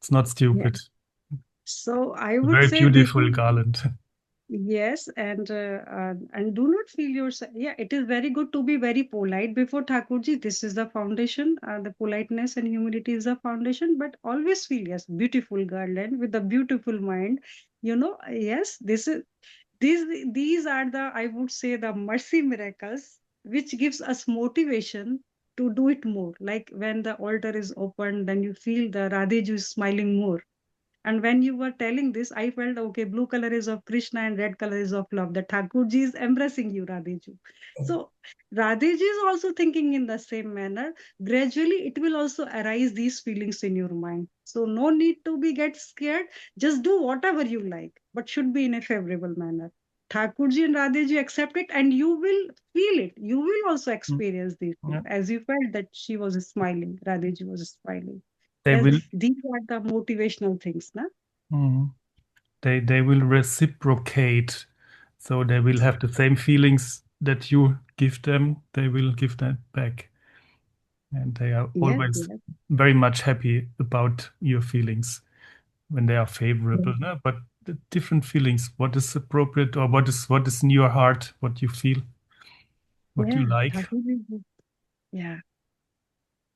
It's not stupid. Yeah. So I would very say beautiful garland. Yes, and do not feel yourself. Yeah, it is very good to be very polite before Thakurji. This is the foundation. The politeness and humility is the foundation. But always feel, yes, beautiful garland with a beautiful mind. Yes, these are the, I would say, the mercy miracles which gives us motivation to do it more. Like when the altar is open, then you feel the Radheju is smiling more. And when you were telling this, I felt, okay, blue color is of Krishna and red color is of love. The Thakurji is embracing you, Radheju. So Radheji is also thinking in the same manner. Gradually, it will also arise these feelings in your mind. So no need to get scared. Just do whatever you like, but should be in a favorable manner. Thakurji and Radhaji accept it, and you will feel it. You will also experience these things. Yeah. As you felt that she was smiling, Radhaji was smiling. They Yes, will these are the motivational things, na? they will reciprocate, so they will have the same feelings that you give them, they will give that back, and they are Yes, always yes. very much happy about your feelings when they are favorable, no? But the different feelings, what is appropriate, or what is in your heart, what you feel, what you Yeah, like. Thakurji, yeah.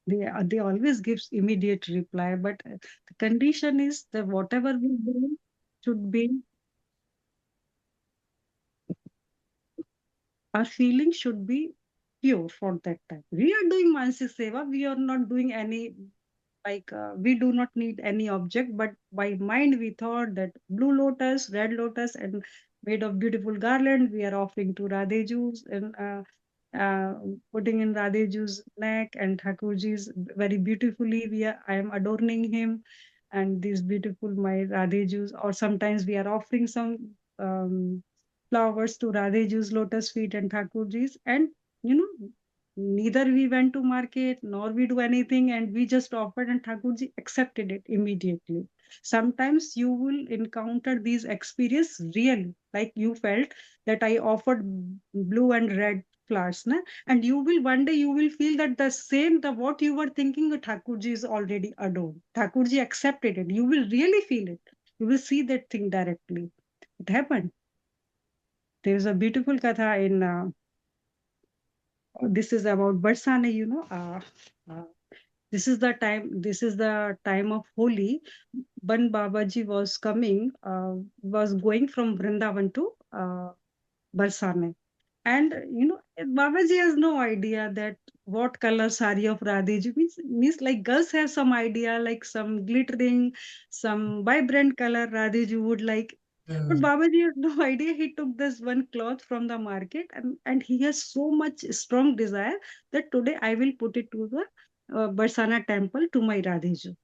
They always gives immediate reply, but the condition is that whatever we do should be, our feelings should be pure for that time. We are doing Mansi Seva, we are not doing any, we do not need any object, but by mind we thought that blue lotus, red lotus, and made of beautiful garland, we are offering to Radheju's and uh, putting in Radheju's neck, and Thakurji's very beautifully. I am adorning him, and these beautiful my Radheju's. Or sometimes we are offering some flowers to Radheju's lotus feet and Thakurji's, and you know, neither we went to market nor we do anything, and we just offered, and Thakurji accepted it immediately. Sometimes you will encounter these experience really, like you felt that I offered blue and red flowers, na? And you will one day you will feel that the same, the what you were thinking, Thakurji is already adored. Thakurji accepted it. You will really feel it. You will see that thing directly. It happened. There is a beautiful katha in this is about Barsane, uh, this is the time of Holi. Ban Babaji was coming, was going from Vrindavan to Barsane. And Babaji has no idea that what color sari of Radheji means like girls have some idea, like some glittering, some vibrant color Radheji would like. But Babaji has no idea. He took this one cloth from the market, and he has so much strong desire that today I will put it to the Barsana temple to my Radheji.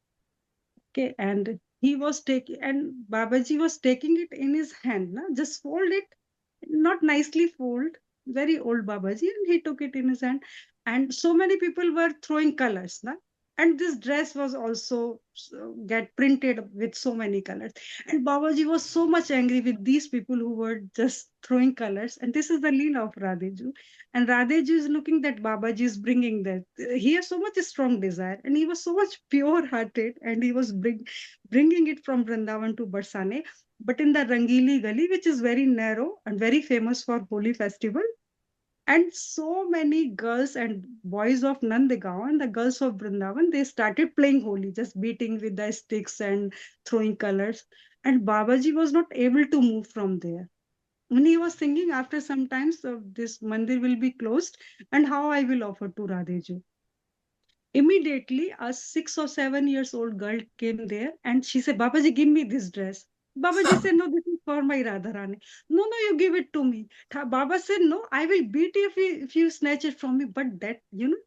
Okay, and he was taking, and Babaji was taking it in his hand, na? Just fold it, not nicely fold, very old Babaji, and he took it in his hand. And so many people were throwing colors, na? And this dress was also get printed with so many colors. And Babaji was so much angry with these people who were just throwing colors. And this is the Leelā of Radheju. And Radheju is looking that Babaji is bringing that. He has so much strong desire, and he was so much pure-hearted, and he was bringing it from Vrindavan to Barsane. But in the Rangili Gali, which is very narrow and very famous for Holi festival, and so many girls and boys of Nandegaon and the girls of Vrindavan, they started playing Holi, just beating with the sticks and throwing colors. And Babaji was not able to move from there. And he was thinking after some time, so this mandir will be closed, and how I will offer to Radheju. Immediately, a 6 or 7 years old girl came there, and she said, Babaji, give me this dress. Babaji said, no, this is for my Radharani. No, no, you give it to me. Baba said, no, I will beat you if you snatch it from me. But that,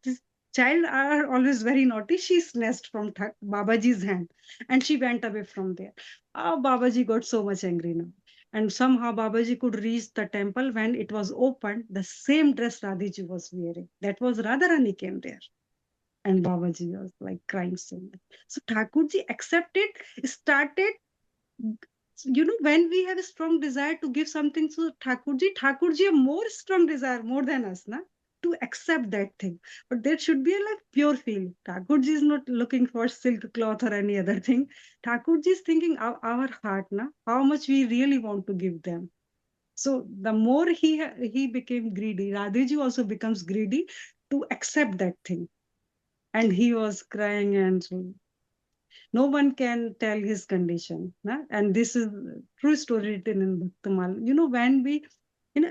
this child are always very naughty. She snatched from Babaji's hand, and she went away from there. Oh, Babaji got so much angry now. And somehow Babaji could reach the temple. When it was opened, the same dress Radhiji was wearing. That was Radharani came there. And Babaji was like crying so much. So Thakurji accepted, started, when we have a strong desire to give something to Thakurji a more strong desire, more than us, na, to accept that thing. But there should be a like pure feeling. Thakurji is not looking for silk cloth or any other thing. Thakurji is thinking our heart, na, how much we really want to give them. So the more he became greedy, Radhiji also becomes greedy to accept that thing. And he was crying, and no one can tell his condition. Na? And this is true story written in Bhakta-māl. When we,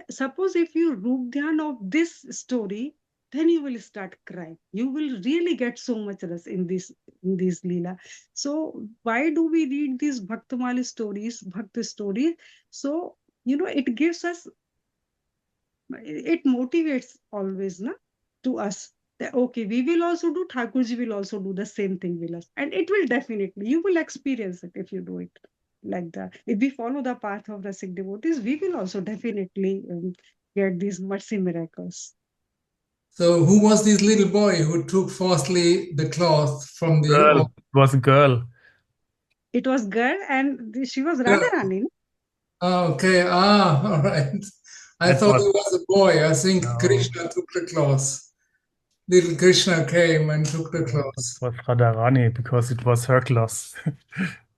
suppose if you roop dhyan of this story, then you will start crying. You will really get so much rasa in this Leela. So why do we read these Bhakta-māl stories, Bhakti stories? So, it gives us, it motivates always, na, to us. Okay, we will also do, Thakurji will also do the same thing with us. And it will definitely, you will experience it if you do it. if we follow the path of the Sikh devotees, we will also definitely get these mercy miracles. So who was this little boy who took falsely the cloth from the... Girl. It was a girl. It was girl, and she was Yeah. Radharani. Okay, all right. I thought it was a boy. I think No. Krishna took the cloth. Little Krishna came and took the cloth. It was Radharani because it was her cloth.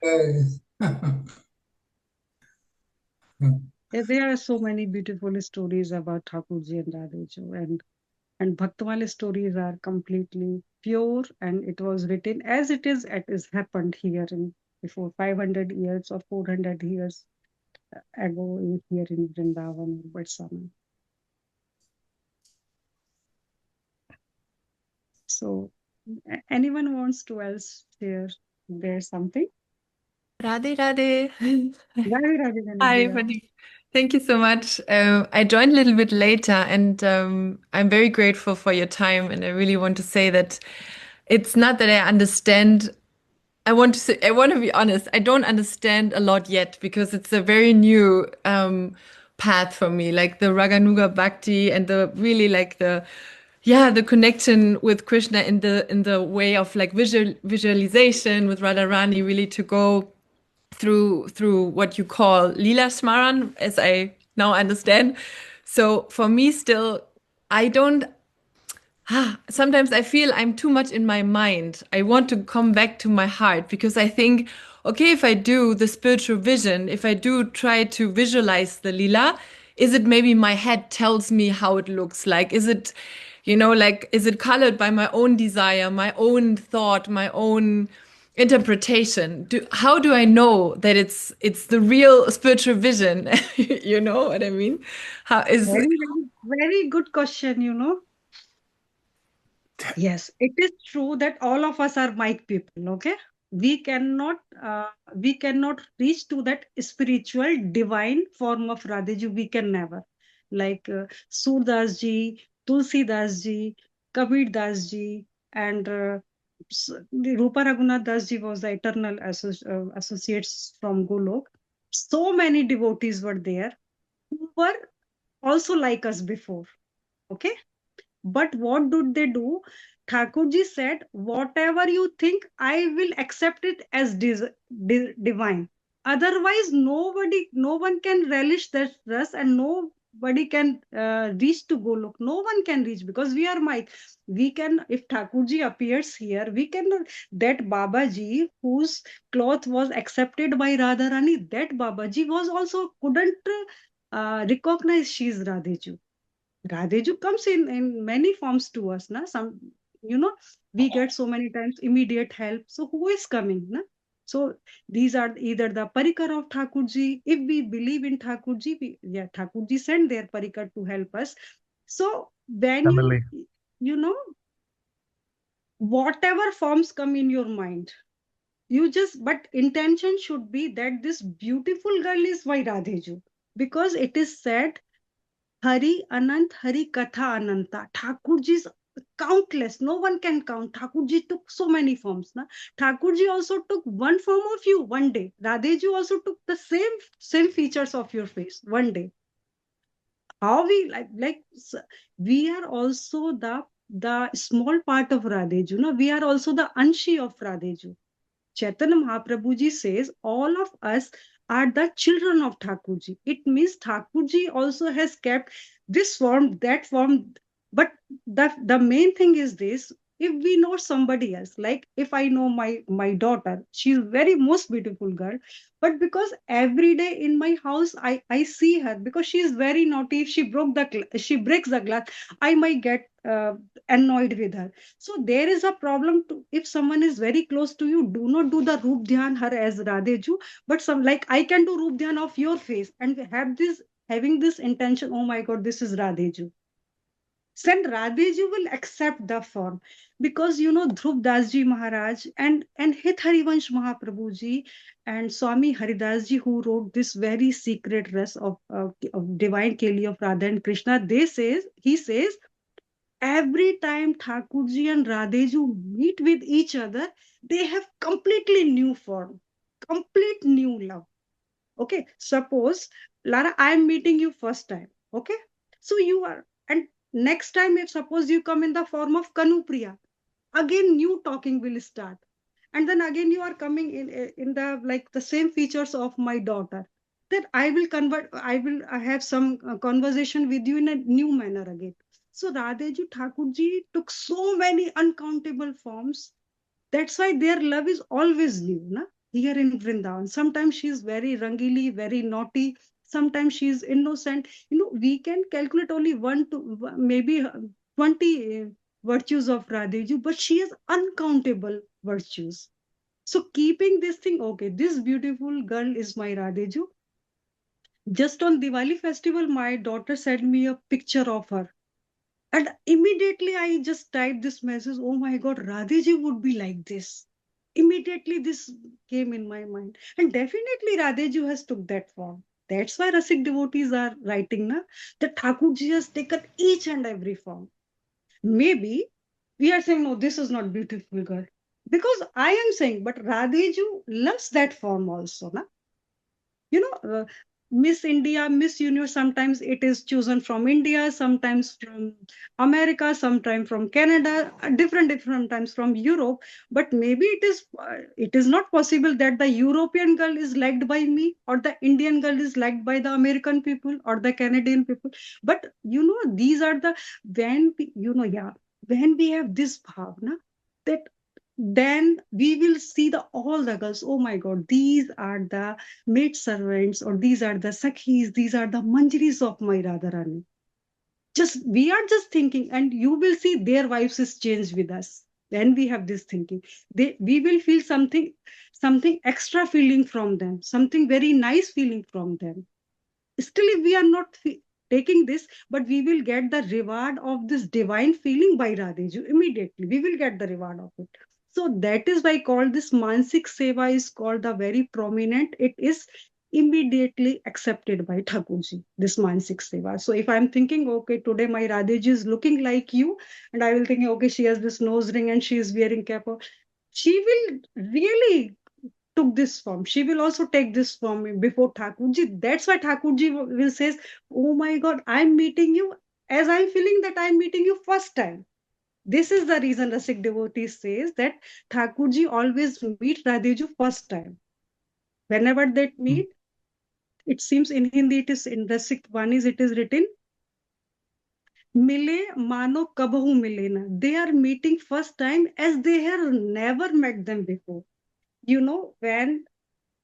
Okay. There are so many beautiful stories about Thakurji and Radheju, and Bhakta-māl stories are completely pure, and it was written as it is happened here before 500 years or 400 years ago here in Vrindavan, Varsana. So, anyone wants to else share there something? Radhe Radhe. Radhe Radhe. Hi, Vanidya. Pratibha. Thank you so much. I joined a little bit later, and I'm very grateful for your time. And I really want to say that it's not that I understand. I want to be honest. I don't understand a lot yet because it's a very new path for me, like the Raganuga-bhakti and the really like the connection with Krishna in the way of like visualization with Radharani, really to go through what you call Leelā Smaran, as I now understand. So for me, still, I don't. Sometimes I feel I'm too much in my mind. I want to come back to my heart because I think, okay, if I do the spiritual vision, if I do try to visualize the Leelā, is it maybe my head tells me how it looks like? Is it, like, is it colored by my own desire, my own thought, my own interpretation? How do I know that it's the real spiritual vision? You know what I mean? How is Very, very good question. Yes, it is true that all of us are mic people, okay? We cannot reach to that spiritual divine form of Radheju. We can never. Like Surdas ji, Tulsi Das ji, Kabir Das ji, and Rupa Raghunath Das ji was the eternal associates from Golok. So many devotees were there who were also like us before, okay? But what did they do? Thakurji said, whatever you think, I will accept it as divine. Otherwise, no one can relish that rasa, and nobody can reach to Golok. No one can reach because we are mic. We can, if Thakurji appears here, we can, that Babaji whose cloth was accepted by Radharani, that Babaji was also couldn't recognize she is Radheju. Radheju comes in many forms to us, na? We get so many times immediate help. So who is coming, na? So these are either the parikar of Thakurji. If we believe in Thakurji, Thakurji sent their parikar to help us. So when whatever forms come in your mind, but intention should be that this beautiful girl is by Radheju, because it is said, Hari Anant, Hari Katha Ananta. Thakurji's countless. No one can count. Thakurji took so many forms. Na? Thakurji also took one form of you one day. Radheju also took the same features of your face one day. How we we are also the small part of Radheju. No? We are also the Anshi of Radheju. Caitanya Mahāprabhu ji says all of us are the children of Thakurji. It means Thakurji also has kept this form, that form. But the main thing is this: if we know somebody else, like if I know my daughter, she's very most beautiful girl, but because every day in my house I see her, because she is very naughty. If she breaks the glass, I might get annoyed with her. So there is a problem if someone is very close to you, do not do the Roop Dhyan her as Radheju, but I can do Roop Dhyan of your face and having this intention, oh my God, this is Radheju. Then Radheju will accept the form, because Dhruv Das ji Maharaj and Hit Harivansh Mahaprabhu ji and Swami Haridas ji, who wrote this very secret rest of divine Keli of Radha and Krishna, he says every time Thakurji and Radheju meet with each other, they have completely new form, complete new love. Okay, suppose, Lara, I am meeting you first time. Okay, so you are, and next time, if suppose you come in the form of Kanupriya, again new talking will start, and then again you are coming in the like the same features of my daughter. Then I will convert. I have some conversation with you in a new manner again. So Radheji Thakurji took so many uncountable forms. That's why their love is always new, na? Here in Vrindavan. Sometimes she is very rangili, very naughty. Sometimes she is innocent. We can calculate only one to maybe 20 virtues of Radheji, but she has uncountable virtues. So keeping this thing, okay, this beautiful girl is my Radheju. Just on Diwali festival, my daughter sent me a picture of her. And immediately I just typed this message, oh my God, Radheji would be like this. Immediately this came in my mind. And definitely Radheji has took that form. That's why Rasik devotees are writing na, that Thakurji has taken each and every form. Maybe we are saying, no, this is not beautiful girl. Because I am saying, but Radheji loves that form also. Na? Miss India, Miss Universe, sometimes it is chosen from India, sometimes from America, sometimes from Canada, different times from Europe. But maybe it is not possible that the European girl is liked by me, or the Indian girl is liked by the American people or the Canadian people. But these are the when we have this bhavna, that then we will see all the girls. Oh my God, these are the maid servants, or these are the sakhis, these are the manjaris of my Radharani. We are just thinking, and you will see their wives is changed with us. When we have this thinking, we will feel something extra feeling from them, something very nice feeling from them. Still, if we are not taking this, but we will get the reward of this divine feeling by Radheju immediately. We will get the reward of it. So that is why called this Mansik Seva is called the very prominent. It is immediately accepted by Thakurji, this Mansik Seva. So if I'm thinking, okay, today my Radheji is looking like you, and I will think, okay, she has this nose ring and she is wearing cap, she will really took this form. She will also take this form before Thakurji. That's why Thakurji will says, oh my God, I'm meeting you as I'm feeling that I'm meeting you first time. This is the reason Rasik devotee says that Thakurji always meet Radheju first time. Whenever they meet, it seems in Hindi it is in Rasik Vanis it is written, Mile mano kabahu milena. They are meeting first time as they have never met them before. When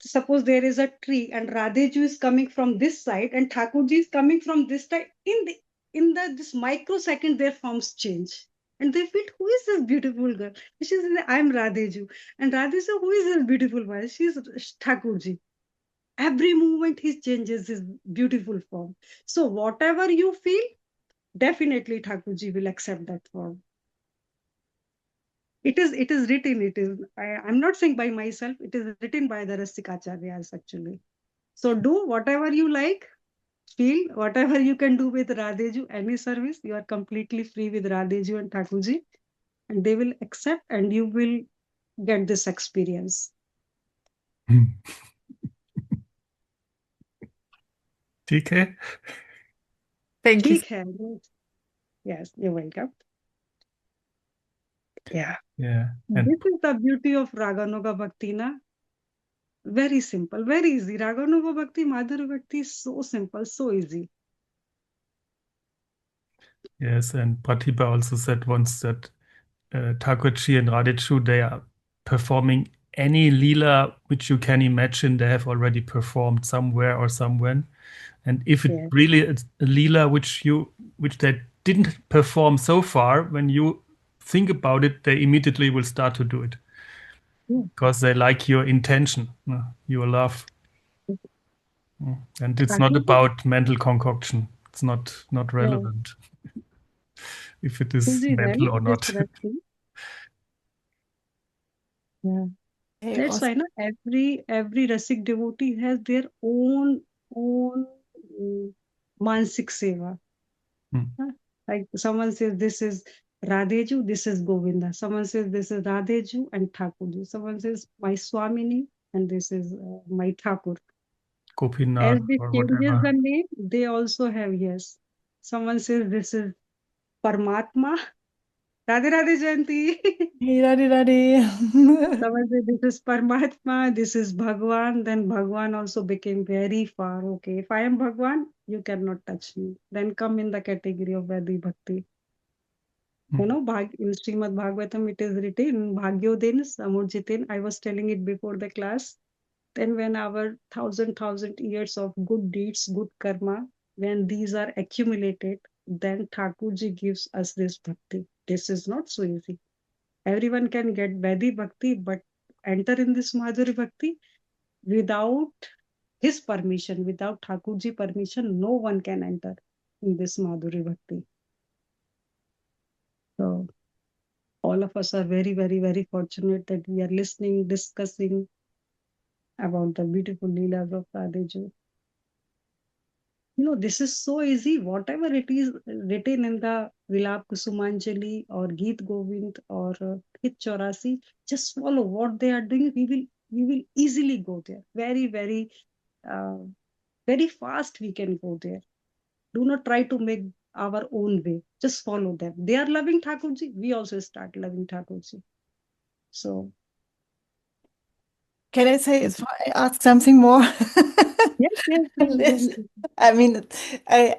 suppose there is a tree and Radheju is coming from this side and Thakurji is coming from this side, in this microsecond their forms change. And they feel, who is this beautiful girl? She says, I'm Radheju. And Radheju says, who is this beautiful girl? She is Thakurji. Every moment he changes his beautiful form. So whatever you feel, definitely Thakurji will accept that form. It is written, I'm not saying by myself, it is written by the Rasikacharyas actually. So do whatever you like, feel whatever you can do with Radheju, any service, you are completely free with Radheju and Thakurji, and they will accept and you will get this experience. TK? Thank you. Yes, you're welcome. Yeah. And this is the beauty of Raganuga Bhakti, na? Very simple, very easy. Raganuga Bhakti, Madhurya Bhakti is so simple, so easy. Yes, and Pratibha also said once that Thakurji and Radheju, they are performing any Leelā which you can imagine they have already performed somewhere or somewhen. And if it really is a Leelā which they didn't perform so far, when you think about it, they immediately will start to do it. Because they like your intention, your love. And it's not about mental concoction. It's not relevant if it is mental or not. That's why every Rasik devotee has their own Mansik Seva. Like someone says this is Radheju, this is Govinda. Someone says this is Radheju and Thakurji. Someone says my Swamini and this is my Thakur. As Gopinath they or changes whatever. the name, they also have, yes. Someone says this is Paramatma. Radhe Radhe Jayanti. Radhe Radhe. Someone says this is Paramatma, this is Bhagwan. Then Bhagwan also became very far. Okay, if I am Bhagwan, you cannot touch me. Then come in the category of Vedic Bhakti. You know, in Srimad Bhagavatam, it is written, Bhagyodin Samurjitin. I was telling it before the class. Then when our thousand years of good deeds, good karma, when these are accumulated, then Thakurji gives us this bhakti. This is not so easy. Everyone can get Vedic Bhakti, but enter in this Madhuri Bhakti without his permission, without Thakurji permission, no one can enter in this Madhuri Bhakti. So all of us are very, very, very fortunate that we are listening, discussing about the beautiful Leelas of Radheji. You know, this is so easy. Whatever it is written in the Vilap Kusumanjali or Gīta Govinda or Hit Chaurasi, just follow what they are doing. We will easily go there. Very, very, very fast we can go there. Do not try to make our own way. Just follow them. They are loving Thakurji. We also start loving Thakurji. So, Can I say, if I ask something more? yes, yes. I mean, I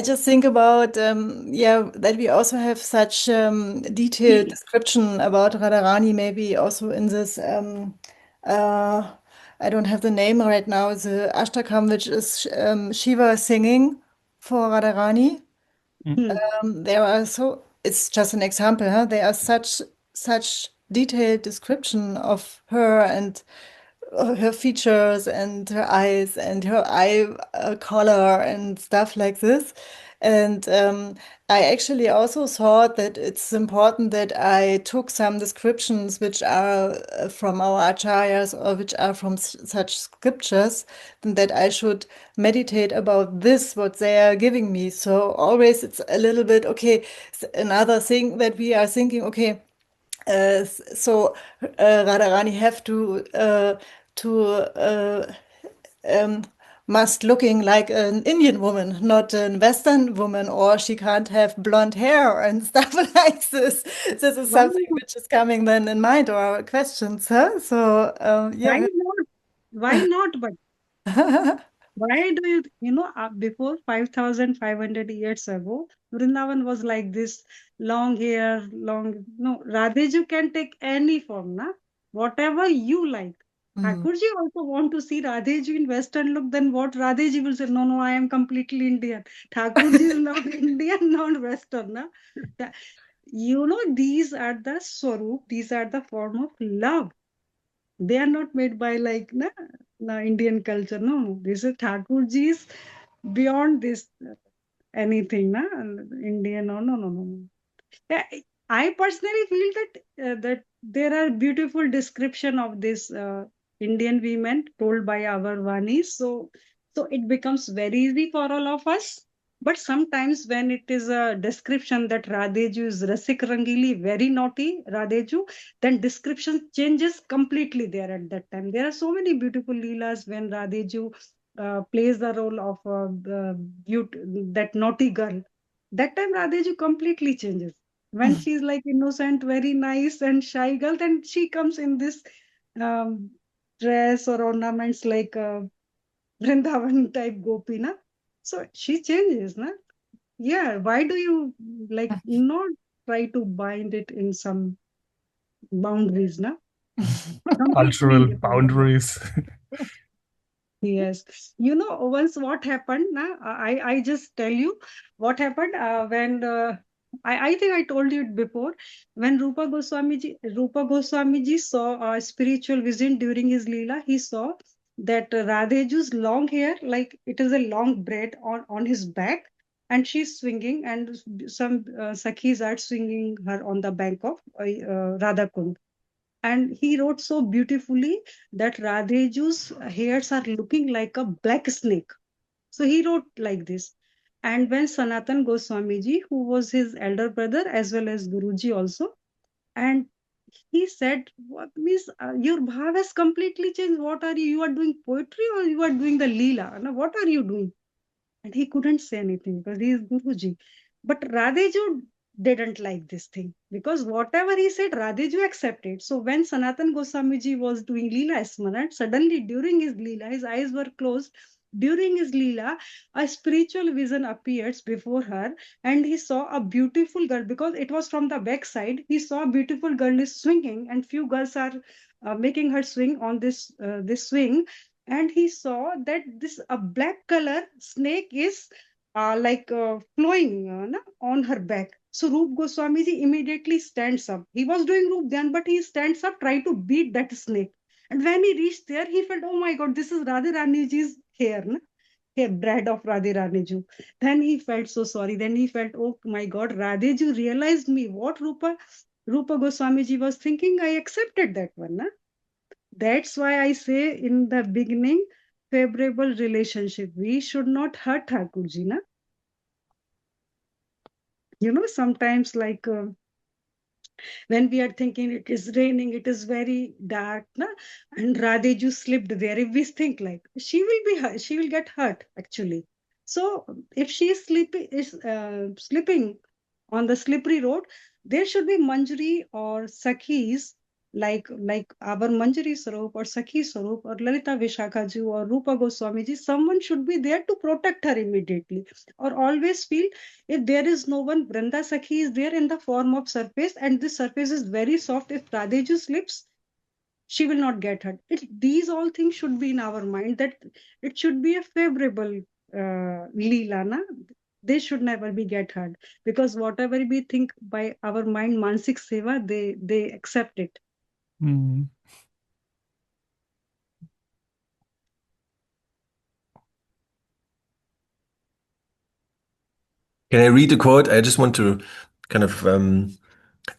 just think about that we also have such detailed description about Radharani, maybe also in this I don't have the name right now, the Ashtakam, which is Shiva singing for Radharani. There are it's just an example, huh? There are such detailed description of her and her features and her eyes and her eye color and stuff like this. And I actually also thought that it's important that I took some descriptions which are from our acharyas or which are from such scriptures, and that I should meditate about this, what they are giving me. So always it's a little bit, okay, another thing that we are thinking, okay, so Radharani have to must looking like an Indian woman, not a Western woman, or she can't have blonde hair and stuff like this. This is something which is coming then in mind or questions, huh? So yeah. Why not? Why not? But why do you know, before 5,500 years ago, Vrindavan was like this, long hair, no, Radheju can take any form, na? Whatever you like. Thakurji also want to see Radheju in Western look, then what Radheji will say, no, I am completely Indian. Thakurji is not Indian, not Western, na? You know, these are the swarup, these are the form of love. They are not made by like Indian culture. No, this is Thakurji's beyond this anything. Indian. No. Yeah, I personally feel that there are beautiful description of this Indian women told by our Vanis. So it becomes very easy for all of us. But sometimes when it is a description that Radheju is Rasik Rangili, very naughty Radheju, then description changes completely there at that time. There are so many beautiful Leelas when Radheju plays the role of that naughty girl. That time Radheju completely changes. When she's like innocent, very nice and shy girl, then she comes in this dress or ornaments like Vrindavan type gopi, na? So she changes, na? Yeah, why do you like not try to bind it in some boundaries, na? Cultural boundaries. Yes. You know, once what happened, na? I just tell you what happened when I think I told you it before. When Rupa Goswami ji saw a spiritual vision during his Leela, he saw that Radheju's long hair, like it is a long braid on his back, and she's swinging, and some Sakhis are swinging her on the bank of Radha Kund. And he wrote so beautifully that Radheju's hairs are looking like a black snake. So he wrote like this. And when Sanatan Goswami ji, who was his elder brother as well as Guruji also, and he said, what means your bhav has completely changed. What are you? You are doing poetry or you are doing the Leelā? Now, what are you doing? And he couldn't say anything because he is Guruji. But Radheju didn't like this thing because whatever he said, Radheju accepted. So when Sanatana Goswami Ji was doing Leelā Smaran, suddenly during his Leelā, his eyes were closed. During his Leelā, a spiritual vision appears before her, and he saw a beautiful girl because it was from the back side. He saw a beautiful girl is swinging, and few girls are making her swing on this swing. And he saw that this a black color snake is flowing on her back. So Rupa Goswami ji immediately stands up. He was doing Rup Dhyan, but he stands up, try to beat that snake. And when he reached there, he felt, oh my God, this is Radha Rani ji's hair, na? Hair, bride of Radha Rani ji. Then he felt so sorry. Then he felt, oh my God, Radha ji realized me. What Rupa Goswami ji was thinking, I accepted that one. Na? That's why I say in the beginning, favorable relationship. We should not hurt Thakurji, na? Sometimes when we are thinking it is raining, it is very dark, na? And Radheju slipped there. If we think like she will be hurt, she will get hurt actually. So if she is slipping on the slippery road, there should be Manjari or Sakhis like our Manjari Sarup or Sakhi Sarup or Lalita Vishakha or Rupa Goswami ji. Someone should be there to protect her immediately. Or always feel if there is no one, Vranda Sakhi is there in the form of surface, and this surface is very soft. If Radheju slips, she will not get hurt. These all things should be in our mind, that it should be a favorable Leelā, na? They should never be get hurt, because whatever we think by our mind, Mansik Seva, they accept it. Mm. Can I read the quote? I just want to kind of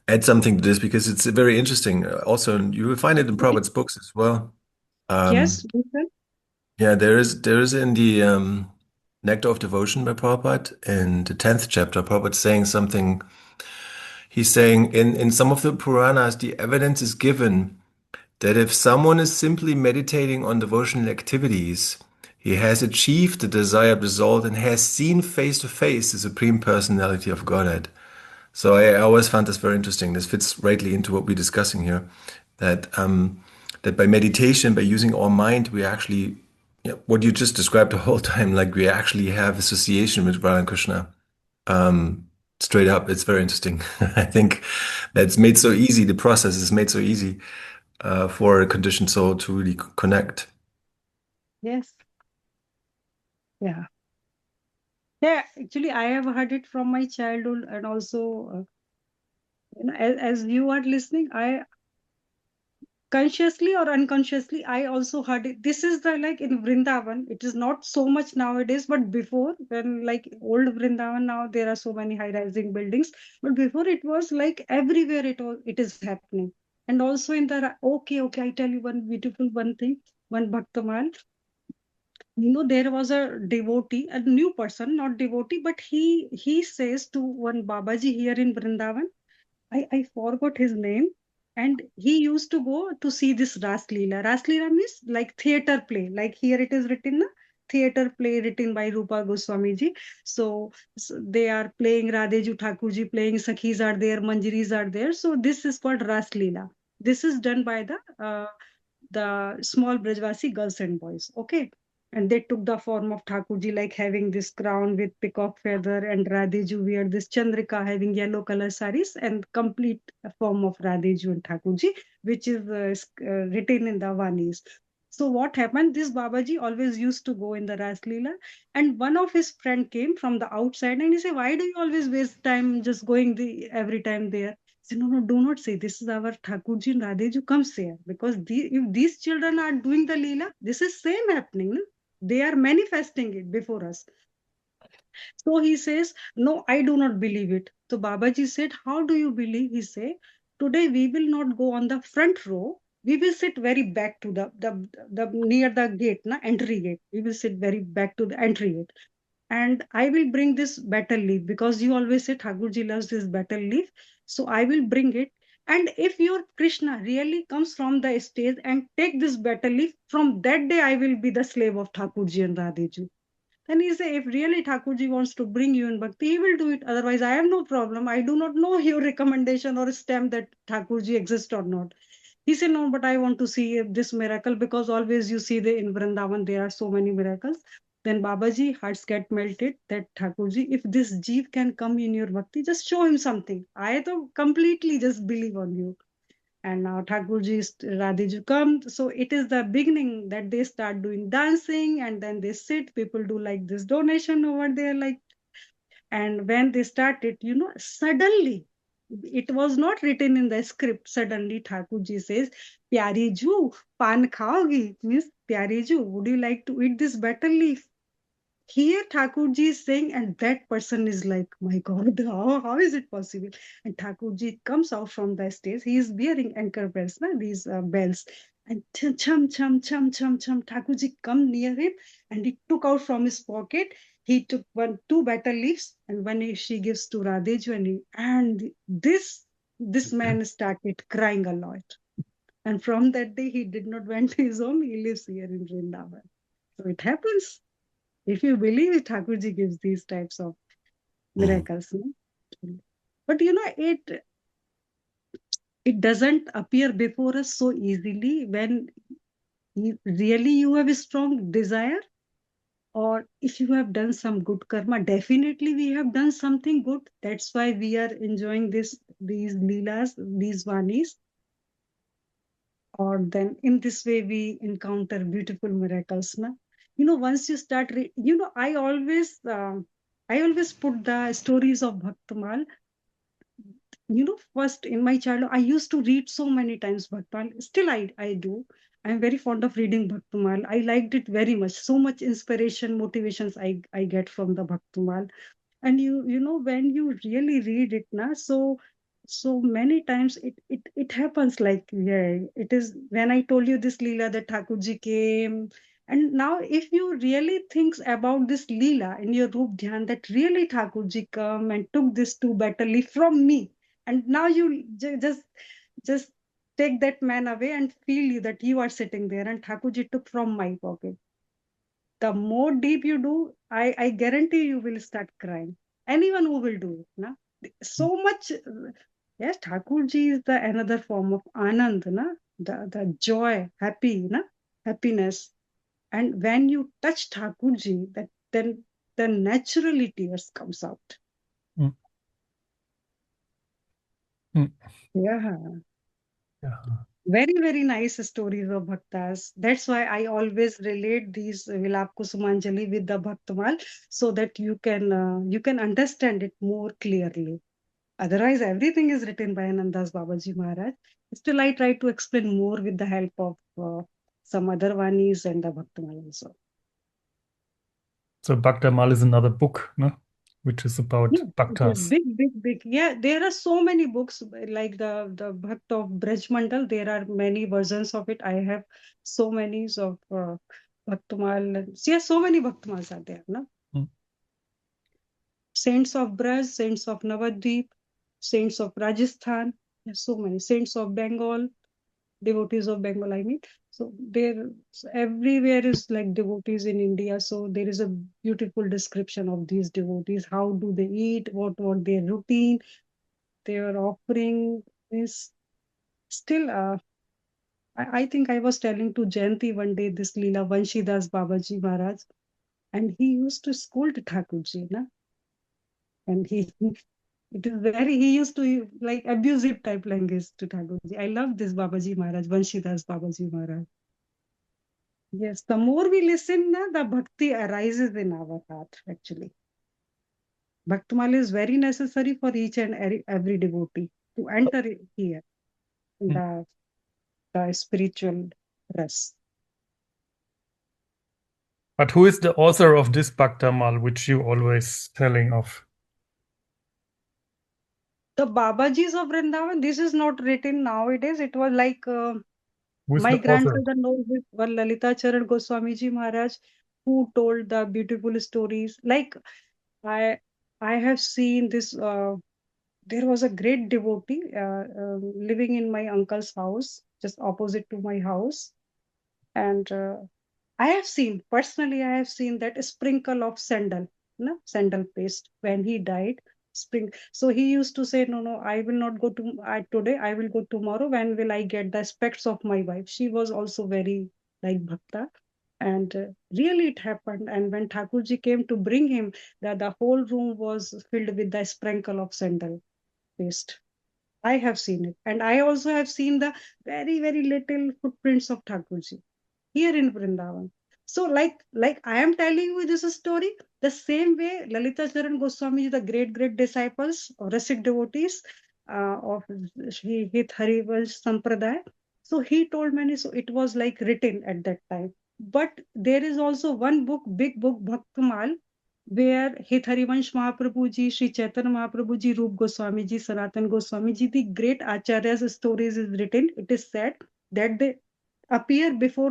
add something to this because it's very interesting. Also, you will find it in Prabhupada's books as well. Yes, Ethan? Yeah, there is in the Nectar of Devotion by Prabhupada in the 10th chapter, Prabhupada saying something. He's saying in some of the Puranas, the evidence is given that if someone is simply meditating on devotional activities, he has achieved the desired result and has seen face to face the Supreme Personality of Godhead. So I always found this very interesting. This fits rightly into what we're discussing here, that that by meditation, by using our mind, we actually, what you just described the whole time, like we actually have association with Radha and Krishna. Straight up, it's very interesting. I think that's made so easy. The process is made so easy for a conditioned soul to really connect. Yes. Yeah. Yeah, actually, I have heard it from my childhood, and also, as you are listening, I consciously or unconsciously, I also heard it. This is the like in Vrindavan, it is not so much nowadays, but before, when like old Vrindavan, now there are so many high-rising buildings, but before it was like everywhere it is happening. And also in the, okay, I tell you one beautiful one thing, one Bhakta-māl. There was a devotee, a new person, not devotee, but he says to one Babaji here in Vrindavan, I forgot his name, and he used to go to see this Ras Leelā. Ras Leelā means like theater play, like here it is written, na? Theater play written by Rupa Goswami ji. So they are playing, Radheju Thakurji playing, Sakhis are there, Manjaris are there. So this is called Ras Leelā. This is done by the small Brajvasi girls and boys. Okay. And they took the form of Thakurji, like having this crown with peacock feather, and Radheju wear this Chandrika having yellow color saris, and complete form of Radheju and Thakurji, which is written in the Vanis. So what happened? This Babaji always used to go in the Ras Leela, and one of his friend came from the outside, and he said, "Why do you always waste time just going every time there?" He said, "No, do not say. This is our Thakurji and Radheju comes here, because if these children are doing the Leela, this is same happening. No? They are manifesting it before us." So he says, "No, I do not believe it." So Babaji said, "How do you believe?" He said, "Today we will not go on the front row. We will sit very back to the near the gate, entry gate. We will sit very back to the entry gate. And I will bring this betel leaf, because you always say Thakurji loves this betel leaf. So I will bring it, And if your Krishna really comes from the stage and take this betel leaf, from that day I will be the slave of Thakurji and Radheji. Then he say, if really Thakurji wants to bring you in bhakti, he will do it. Otherwise, I have no problem. I do not know your recommendation or stamp that Thakurji exists or not. He said, no, but I want to see this miracle, because always you see in Vrindavan, there are so many miracles. Then Babaji, hearts get melted that Thakurji, if this Jeev can come in your bhakti, just show him something. I to completely just believe on you. And now Thakurji, Radhiji come. So it is the beginning that they start doing dancing, and then they sit. People do like this donation over there, like. And when they started, suddenly, it was not written in the script. Suddenly Thakurji says, "Pyari Ju, pan khaogi?" Means, "Pyari Ju, would you like to eat this betel leaf?" Here Thakurji is saying, and that person is like, my God, how is it possible? And Thakurji comes out from the stage. He is wearing anchor bells, these bells. And chum, chum, chum, chum, chum, chum. Thakurji come near him, and he took out from his pocket. He took two betel leaves, and when she gives to Radheji, and this man started crying a lot. And from that day, he did not went to his home. He lives here in Vrindavan. So it happens. If you believe it, Thakurji gives these types of miracles. But it doesn't appear before us so easily when really you have a strong desire, or if you have done some good karma. Definitely we have done something good. That's why we are enjoying these Leelas, these Vanis. Or then in this way we encounter beautiful miracles. Once you start, I always put the stories of Bhakta-māl. First in my childhood, I used to read so many times Bhakta-māl. Still I do. I'm very fond of reading Bhakta-māl. I liked it very much. So much inspiration, motivations I get from the Bhakta-māl. And when you really read it, so many times it happens like, it is when I told you this Leelā that Thakurji came. And now if you really thinks about this Leelā in your Roop Dhyan, that really Thakurji come and took this two betel leaf from me. And now you just take that man away and feel that you are sitting there, and Thakurji took from my pocket. The more deep you do, I guarantee you will start crying. Anyone who will do it, so much. Yes, Thakurji is the another form of Anand, the joy, happiness. And when you touch Thakurji, then naturally tears comes out. Mm. Yeah. Very, very nice stories of bhaktas. That's why I always relate these Vilāp Kusumanjali with the Bhakta-māl, so that you can understand it more clearly. Otherwise, everything is written by Anandas Babaji Maharaj. Still, I try to explain more with the help of some other Vanis and the Bhakta-māl also. So Bhakta-māl is another book, no? Which is about bhaktas. Big. Yeah, there are so many books, like the Bhakta of Braj Mandal. There are many versions of it. I have so many of Bhakta-māl. Yeah, so many Bhakta-māls are there, no? Saints of Braj, Saints of Navadvip, Saints of Rajasthan. There's so many. Saints of Bengal, devotees of Bengal, I mean. So everywhere is like devotees in India. So there is a beautiful description of these devotees. How do they eat? What their routine? Their offering is still. I think I was telling to Jayanti one day this Leelā Vanshidas Babaji Maharaj, and he used to scold Thakurji, and he used to like abusive type language to Thakurji. I love this Babaji Maharaj, Vanshidas Babaji Maharaj. Yes, the more we listen, the bhakti arises in our heart, actually. Bhakta-māl is very necessary for each and every devotee to enter here in the spiritual rest. But who is the author of this Bhakta-māl, which you always telling of? The Babajis of Vrindavan, this is not written nowadays. It was like my grandfather knows this, Lalita Goswami Maharaj, who told the beautiful stories. Like I have seen this there was a great devotee living in my uncle's house, just opposite to my house. And I have seen, personally, I have seen that a sprinkle of sandal, no, sandal paste when he died. So he used to say, no, I will not go today, I will go tomorrow. When will I get the specs of my wife? She was also very like Bhakta. And really it happened. And when Thakurji came to bring him, the whole room was filled with the sprinkle of sandal paste. I have seen it. And I also have seen the very, very little footprints of Thakurji here in Vrindavan. So like I am telling you this story, the same way Lalita Charan Goswami, the great disciples or Rasik devotees of Shri Harivansh Sampradaya. So he told many, so it was like written at that time. But there is also one book, big book, Bhakta-māl, where Harivansh Mahaprabhu ji, Sri Caitanya Mahāprabhu ji, Rūpa Goswami ji, Sanatana Goswami ji, the great acharyas stories is written. It is said that they appear before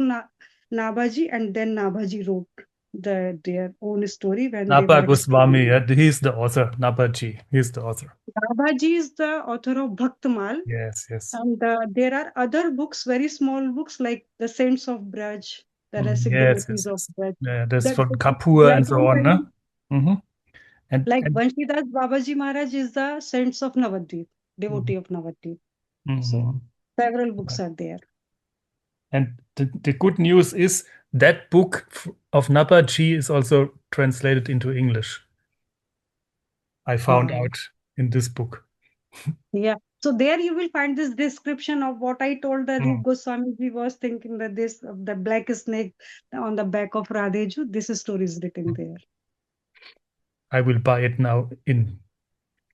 Nabhaji, and then Nabhaji wrote their own story when they Pratibhā were Goswāmī, studying. he's the author. Nabhaji, he's the author. Nabhaji is the author of Bhakta-māl, Yes. and there are other books, very small books like the Saints of Braj, the Rasik Yes. devotees of Braj. Yeah, that's That, from Kapoor like and so on, no? And like Banshidas Babaji Maharaj is the Saints of Navadvip, devotee of Navadvip. So several books are there. And the good news is that book of Nabhaji is also translated into English. I found out in this book. Yeah. So there you will find this description of what I told the Rupa Goswami ji was thinking, that this the black snake on the back of Radheju, this story is written there. I will buy it now in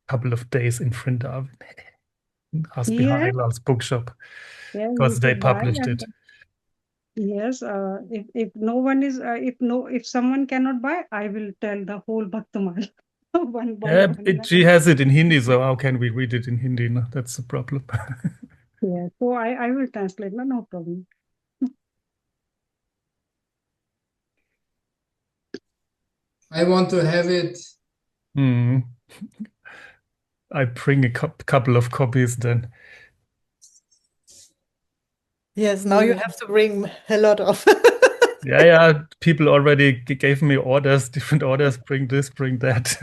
a couple of days in Vrindavan. Ask behind Leelā's bookshop, because they published it. Yes, if no one is if someone cannot buy, I will tell the whole Bhakta-māl one by one. She has it in Hindi, so how can we read it in Hindi? No, that's the problem. Yeah, so I will translate. No problem. I want to have it. I bring a couple of copies then. Yes, now you have to bring a lot of. Yeah. People already gave me orders, different orders. Bring this, bring that.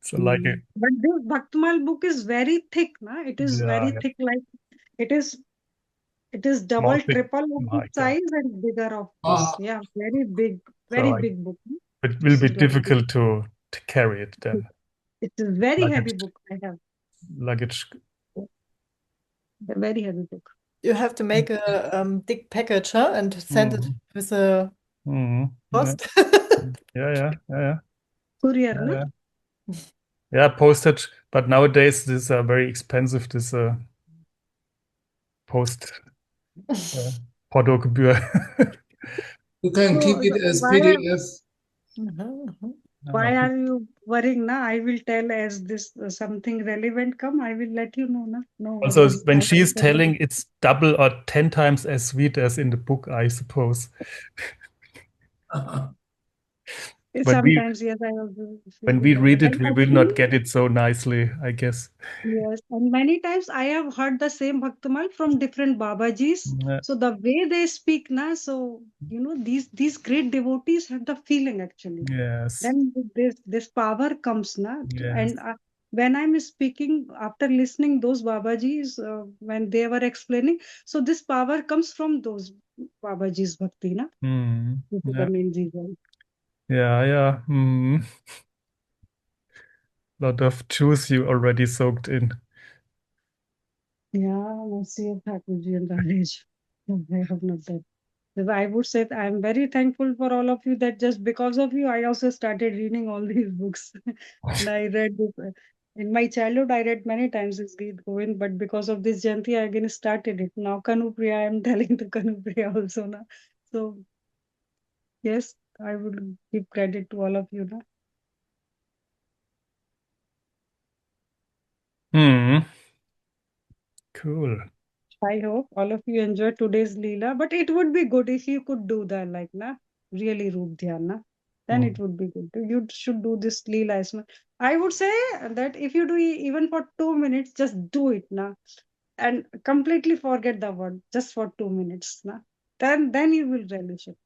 So like it. But this Bhakta-māl book is very thick, na? It is very thick, like it is double, triple of the size and bigger of this. Yeah, very big book. It will be difficult to carry it then. It is very heavy book I have. Luggage. A very heavy book. You have to make a big package, huh? And send it with a post. Yeah. Courier, no? Yeah, postage. But nowadays, these are very expensive. This post Portogebühr. You can keep it as PDF. Why are you worrying, na? I will tell as this something relevant come. I will let you know, na. No. Also, when she's telling, it's double or 10 times as sweet as in the book, I suppose. Sometimes, yes, I also. When we read it, we will not get it so nicely, I guess. Yes, and many times I have heard the same Bhakta-māl from different Babajis. So the way they speak, na, so these great devotees have the feeling actually. Yes. Then this power comes, na. Yes. And when I'm speaking after listening those Babajis when they were explaining, so this power comes from those Babajis bhakti, na. This is the main reason. Yeah. Lot of juice you already soaked in. Yeah, mercy of Thakurji and Radheji. I have not done. I would say I'm very thankful for all of you that just because of you, I also started reading all these books. And I read this. In my childhood, I read many times this Gīta Govinda, but because of this Jayanti, I again started it. Now Kanupriya, I am telling to Kanupriya also now. So yes, I would give credit to all of you now. Cool. I hope all of you enjoyed today's Leela, but it would be good if you could do that, like, na, really Roop Dhyan, na. then it would be good. You should do this Leelā. I would say that if you do even for 2 minutes, just do it now, and completely forget the word just for 2 minutes now. Then you will relish it.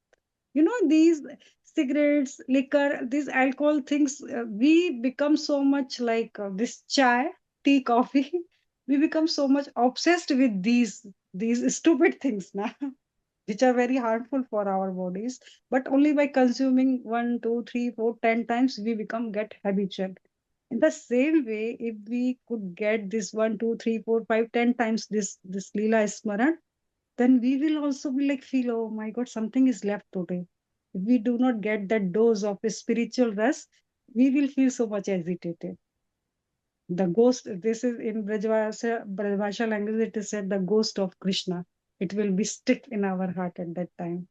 You know, these cigarettes, liquor, these alcohol things, we become so much like this chai, tea, coffee. We become so much obsessed with these stupid things now, which are very harmful for our bodies. But only by consuming 1, 2, 3, 4, 10 times, we get habitual. In the same way, if we could get this 1, 2, 3, 4, 5, 10 times this Leelā Smaran, then we will also be like, feel, oh my God, something is left today. If we do not get that dose of a spiritual rest, we will feel so much agitated. The ghost, this is in Brajbhasha language, it is said the ghost of Krishna. It will be stick in our heart at that time.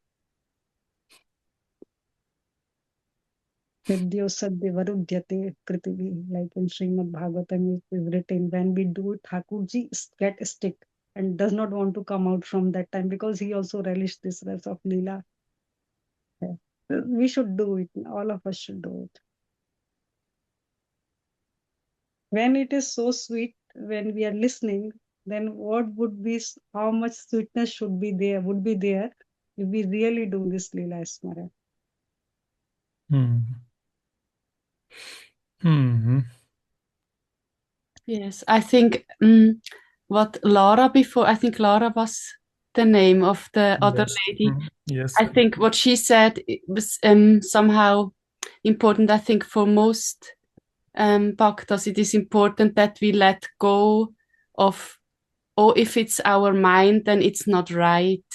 Vidyo sadhya varudhyate kritivi, like in Srimad Bhagavatam it is written, when we do it, Thakurji get stick and does not want to come out from that time, because he also relished this rest of Leelā. We should do it. All of us should do it. When it is so sweet, when we are listening, then what would be, how much sweetness would be there if we really do this Leelā Smaran. Yes, I think what Laura before, I think Laura was the name of the other lady. Yes. I think what she said was somehow important. I think for most bhaktas, it is important that we let go of, if it's our mind, then it's not right.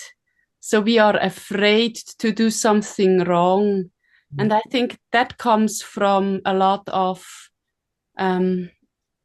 So we are afraid to do something wrong. And I think that comes from a lot of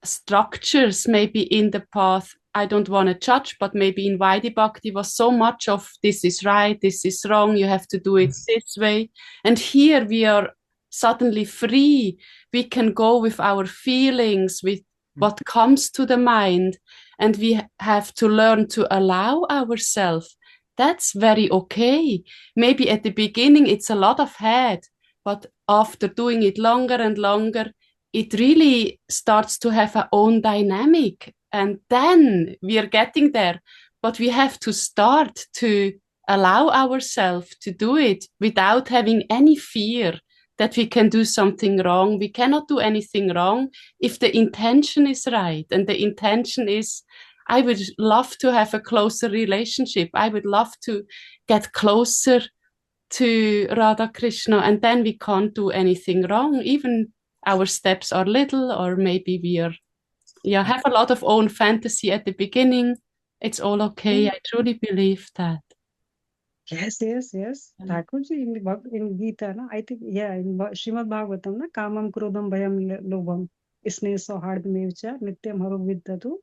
structures maybe in the path. I don't want to judge, but maybe in Vaidhi Bhakti was so much of this is right, this is wrong, you have to do it this way. And here we are suddenly free. We can go with our feelings, with what comes to the mind, and we have to learn to allow ourselves. That's very okay. Maybe at the beginning it's a lot of head, but after doing it longer and longer, it really starts to have our own dynamic. And then we are getting there. But we have to start to allow ourselves to do it without having any fear that we can do something wrong. We cannot do anything wrong if the intention is right. And the intention is, I would love to have a closer relationship. I would love to get closer to Radha Krishna. And then we can't do anything wrong. Even our steps are little, or maybe we are, have a lot of own fantasy at the beginning. It's all okay. I truly believe that. Yes. Thakurji in Gita, I think, in Srimad Bhagavatam, Kamam Krodham Bhayam Lobham Isne Sohard Mevcha Nityam Haro Vidyatu,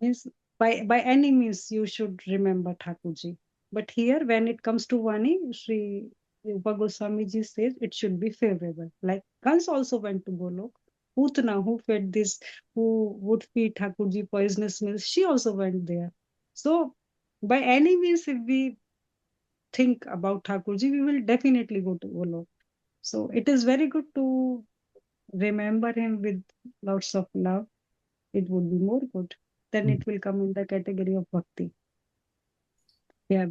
means by any means you should remember Thakurji. But here, when it comes to Vani, Śrī Rūpa Gosvāmī ji says it should be favorable. Like Kaṁsa also went to Goloka. Putana, who fed this, who would feed Thakurji poisonous meals, she also went there. So by any means, if we think about Thakurji, we will definitely go to Goloka. So it is very good to remember him with lots of love. It would be more good. Then it will come in the category of bhakti. Yeah,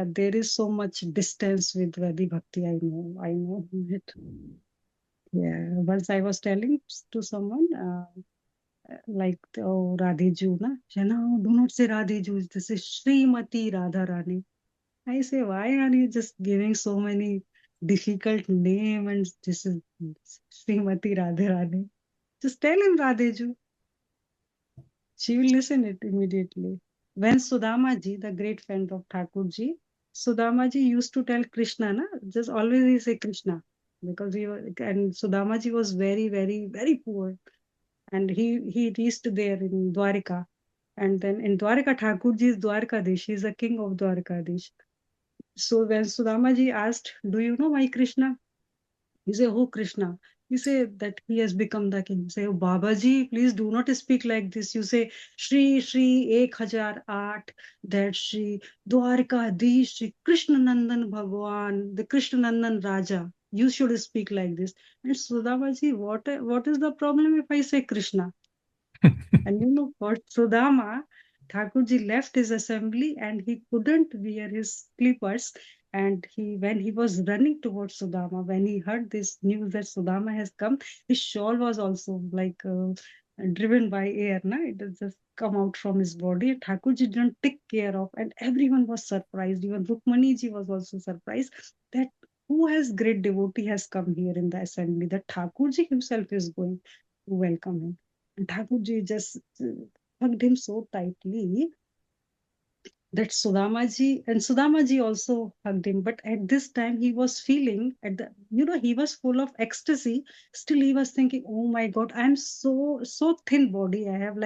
there is so much distance with Vaidhi Bhakti, I know it. Yeah, once I was telling to someone, like, oh, Radhiju, do not say Radhiju, this is Srimati Radharani. I say, why are you just giving so many difficult names, and this is Srimati Radharani? Just tell him Radhiju. She will listen it immediately. When Sudama-ji, the great friend of Thakurji, Sudama-ji used to tell Krishna, just always he say Krishna, because Sudama-ji was very, very, very poor. And he reached there in Dwarika. And then in Dwarika, Thakurji is Dwarkadish. He is the king of Dwarkadish. So when Sudama-ji asked, do you know my Krishna? He said, who Krishna? You say that he has become the king. You say, oh, Babaji, please do not speak like this. You say, Shri 1008, that Shri Dwarkadish, Shri Krishnanandan Bhagwan, the Krishnanandan Raja. you should speak like this. And Sudamaji, what is the problem if I say Krishna? And you know, for Sudama, Thakurji left his assembly and he couldn't wear his slippers. And when he was running towards Sudama, when he heard this news that Sudama has come, his shawl was also like driven by air. It has just come out from his body. Thakurji didn't take care of, and everyone was surprised. Even Rukmaniji was also surprised that who has great devotee has come here in the assembly, that Thakurji himself is going to welcome him. And Thakurji just hugged him so tightly that Sudamaji also hugged him. But at this time, he was feeling he was full of ecstasy. Still, he was thinking, "Oh my God, I'm so thin body. I have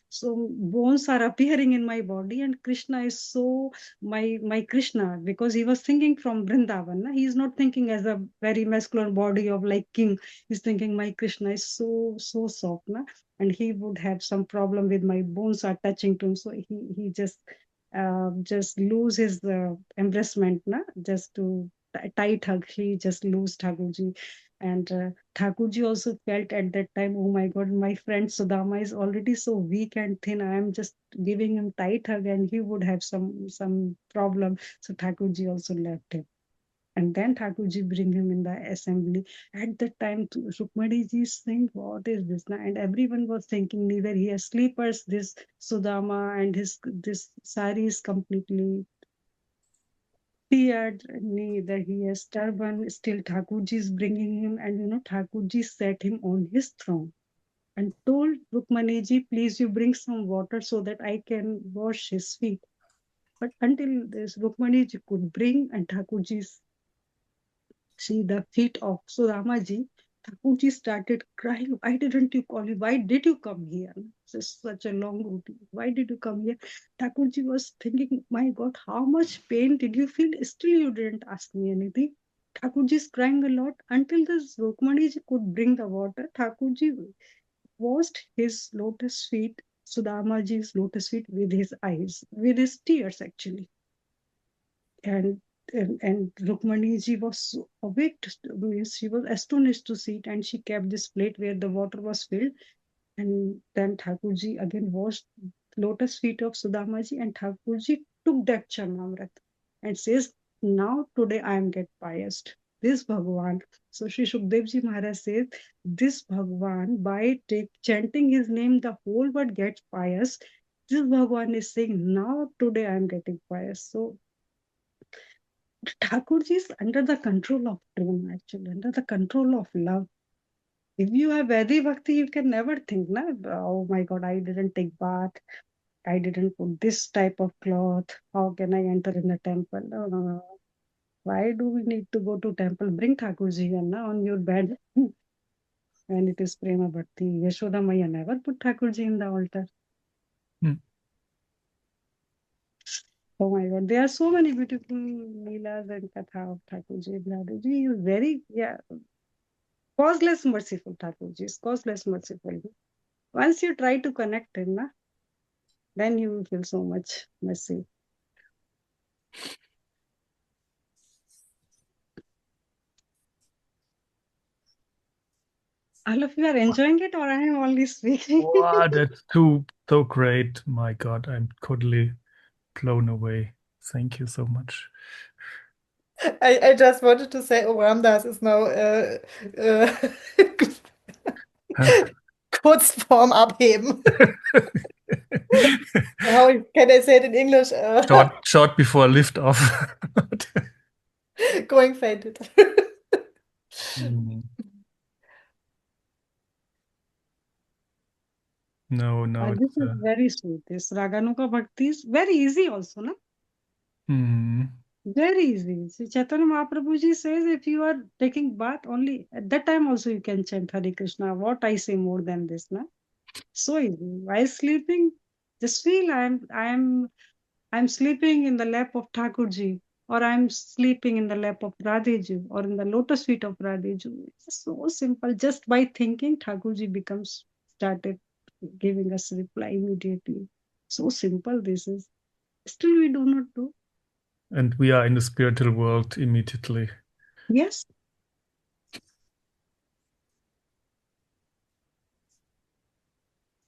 so bones are appearing in my body, and Krishna is so my Krishna." Because he was thinking from Vrindavan. He is not thinking as a very masculine body of like king. He's thinking my Krishna is so soft, and he would have some problem with my bones are touching to him. So he just lose his embracement, just to tight hug. He just lose Thakurji. And Thakurji also felt at that time, oh my God, my friend Sudama is already so weak and thin. I am just giving him tight hug and he would have some problem. So Thakurji also left him. And then Thakurji bring him in the assembly. At that time, Rukmaniji is saying, what is this? And everyone was thinking, neither he has sleepers, this Sudama, and this sari is completely teared, neither he has turban. Still Thakurji is bringing him, and Thakurji set him on his throne and told Rukmaniji, please you bring some water so that I can wash his feet. But until this Rukmaniji could bring, and Thakurji see the feet of Sudamaji, Thakurji started crying. Why didn't you call me? Why did you come here? This is such a long route. Why did you come here? Thakurji was thinking, my God, how much pain did you feel? Still you didn't ask me anything. Thakurji is crying a lot until this Rukmaniji could bring the water. Thakurji washed his lotus feet, Sudamaji's lotus feet, with his eyes, with his tears actually. And Rukmaniji was so awake, she was astonished to see it, and she kept this plate where the water was filled. And then Thakurji again washed lotus feet of Sudamaji, and Thakurji took that Charnamrit and says, now today I am get pious. This Bhagavan. So Sri Shukdevji Maharaj says, this Bhagavan, by chanting his name, the whole world gets pious. This Bhagavan is saying, now today I am getting pious. So Thakurji is under the control of prema, actually, under the control of love. If you have Vedic Bhakti, you can never think, oh my God, I didn't take bath. I didn't put this type of cloth. How can I enter in the temple? No. Why do we need to go to temple? Bring Thakurji on your bed. When it is prema bhakti. Yashoda Maya never put Thakurji in the altar. Oh my God, there are so many beautiful Leelas and Katha of Thakurji. He is very, causeless merciful. Thakurji is causeless merciful. Once you try to connect him, then you will feel so much mercy. All of you are enjoying it, or I am only speaking? Wow, that's so great. My God, I'm totally blown away. Thank you so much. I just wanted to say, oh, Ramdas is now Kurzform abheben. How can I say it in English? Short before lift off. Going fainted. No. This is very sweet. This Raganuga-bhakti is very easy also, no? Very easy. See, Caitanya Mahāprabhu ji says, if you are taking bath only, at that time also you can chant Hare Krishna. What I say more than this, na? So easy. While sleeping, just feel I'm sleeping in the lap of Thakurji, or I'm sleeping in the lap of Radheji, or in the lotus feet of Radheji. It's so simple. Just by thinking, Thakurji started giving us reply immediately. So simple this is. Still we do not do. And we are in the spiritual world immediately. Yes.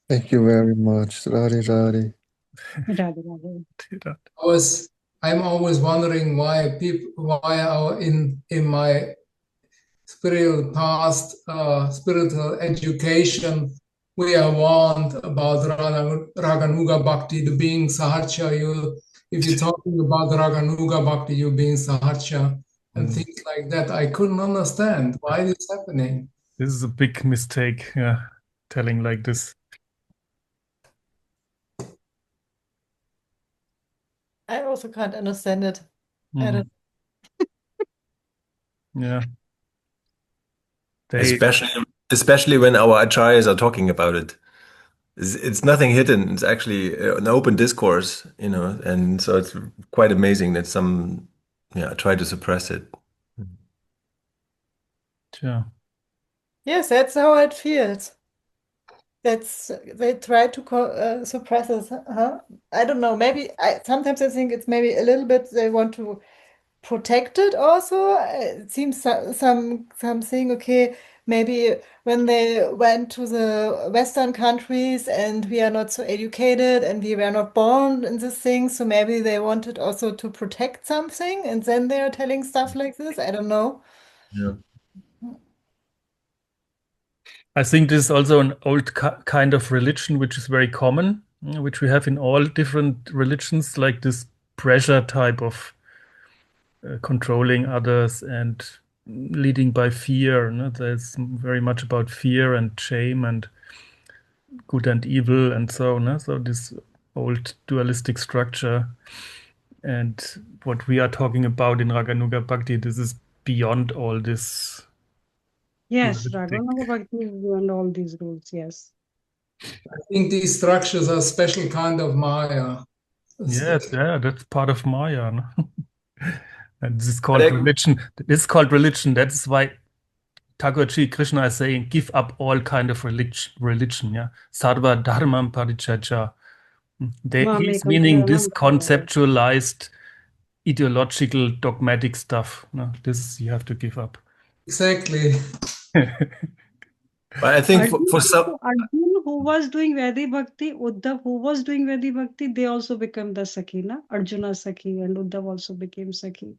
Thank you very much. Radhe Radhe. Radhe Radhe. I'm always wondering why in my spiritual past, spiritual education, we are warned about Raganuga Bhakti, the being Sahaja. If you're talking about Raganuga Bhakti, you're being Sahaja, and things like that. I couldn't understand why it's happening. This is a big mistake, telling like this. I also can't understand it. I Mhm. don't. Yeah. Especially when our acharyas are talking about it. It's nothing hidden. It's actually an open discourse, and so it's quite amazing that some try to suppress it. Sure. Yes, that's how it feels. They try to suppress it. Huh? I don't know. Maybe sometimes I think it's maybe a little bit they want to protect it also. It seems something, okay, maybe when they went to the Western countries and we are not so educated and we were not born in this thing, so maybe they wanted also to protect something and then they are telling stuff like this. I don't know. Yeah. I think this is also an old kind of religion, which is very common, which we have in all different religions, like this pressure type of controlling others and leading by fear. There's very much about fear and shame and good and evil and so on. So this old dualistic structure. And what we are talking about in Raganuga Bhakti, this is beyond all this. Yes, Raganuga Bhakti is beyond all these rules, yes. I think these structures are a special kind of Maya. Yeah, that's part of Maya. No? And this is called religion. This is called religion. That's why Thakurji Krishna is saying, give up all kind of religion. Yeah, sarva dharmam parityajya. He's meaning this conceptualized, ideological, dogmatic stuff. No, this you have to give up. Exactly. But I think for some Arjun, who was doing Vedi Bhakti, Uddhav, who was doing Vedi Bhakti, they also became the Sakhi, na? Arjuna Sakhi and Uddhav also became Sakhi.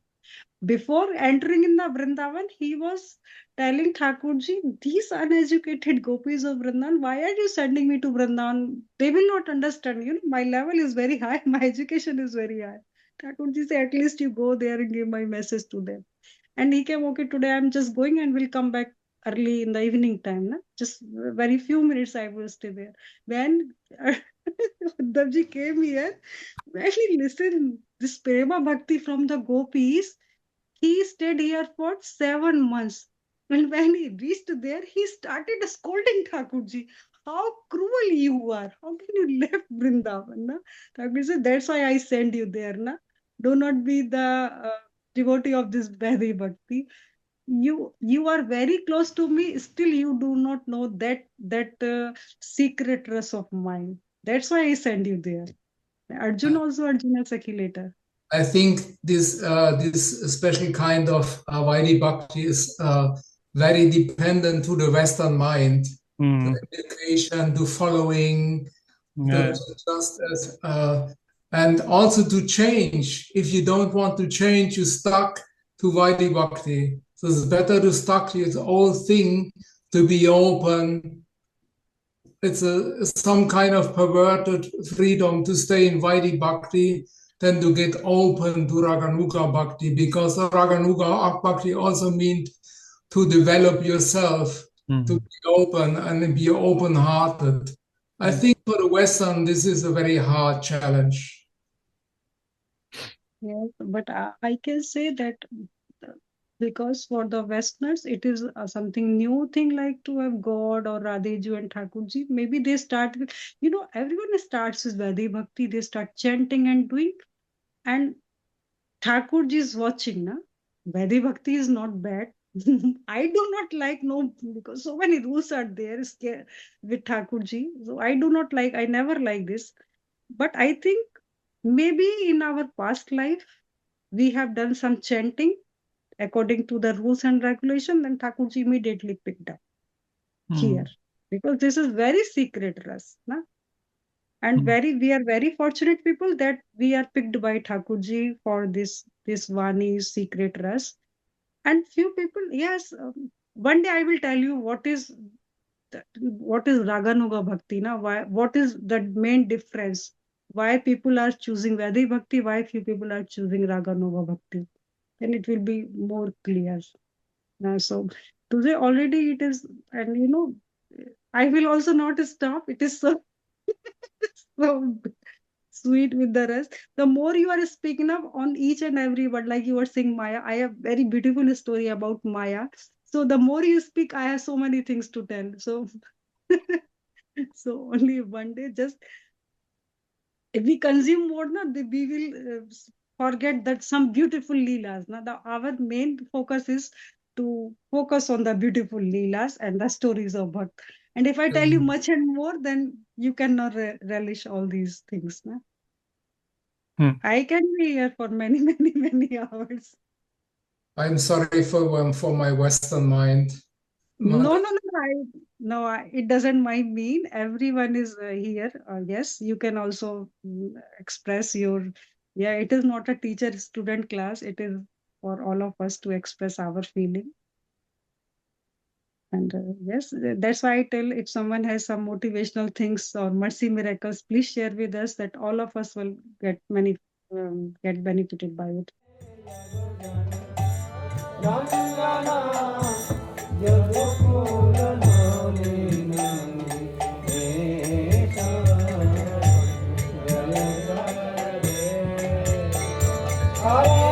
Before entering in the Vrindavan, he was telling Thakurji, these uneducated gopis of Vrindavan, why are you sending me to Vrindavan? They will not understand. My level is very high. My education is very high. Thakurji said, at least you go there and give my message to them. And he came, okay, today I'm just going and will come back early in the evening time. Na? Just very few minutes I will stay there. When Uddhavji came here, when he listened this Prema Bhakti from the gopis, he stayed here for 7 months. And when he reached there, he started scolding Thakurji. How cruel you are. How can you left Vrindavan? Na? Thakurji said, that's why I send you there. Na? Do not be the devotee of this Vedi Bhakti. You are very close to me. Still, you do not know that secret rasa of mine. That's why I send you there. Arjuna Sakhi later. I think this special kind of Vaidhi Bhakti is very dependent to the Western mind, the education, the following, and also to change. If you don't want to change, you stuck to Vaidhi Bhakti. So it's better to stuck to the old thing, to be open. It's some kind of perverted freedom to stay in Vaidhi Bhakti than to get open to Raganuga Bhakti, because Raganuga Bhakti also means to develop yourself, to be open and be open-hearted. I think for the Western, this is a very hard challenge. Yes, but I can say that because for the Westerners, it is something new thing like to have God or Radheji and Thakurji. Maybe they start with, everyone starts with Vedi Bhakti. They start chanting and doing. And Thakurji is watching, na? Vedi Bhakti is not bad. I do not like, because so many rules are there with Thakurji. So I never like this. But I think maybe in our past life, we have done some chanting according to the rules and regulation, then Thakurji immediately picked up here. because this is very secret rasa. Na? And we are very fortunate people that we are picked by Thakurji for this Vani secret rasa. And few people, yes, one day I will tell you what is Raganuga-bhakti, na? What is the main difference? Why people are choosing Vedic Bhakti, why few people are choosing Raganuga-bhakti. Then it will be more clear. So today already it is, and I will also not stop. It is so, so sweet with the rest. The more you are speaking up on each and every word, like you were saying Maya, I have very beautiful story about Maya. So the more you speak, I have so many things to tell. So, so only one day, just if we consume more, we will forget that some beautiful Leelas. Our main focus is to focus on the beautiful Leelas and the stories of Bhakt. And if I tell you much and more, then you cannot relish all these things. I can be here for many, many, many hours. I'm sorry for my Western mind. No, it doesn't mind me. Everyone is here. Yes, you can also express your, it is not a teacher-student class. It is for all of us to express our feeling. And yes, that's why I tell if someone has some motivational things or mercy miracles, please share with us that all of us will get benefited by it. Hare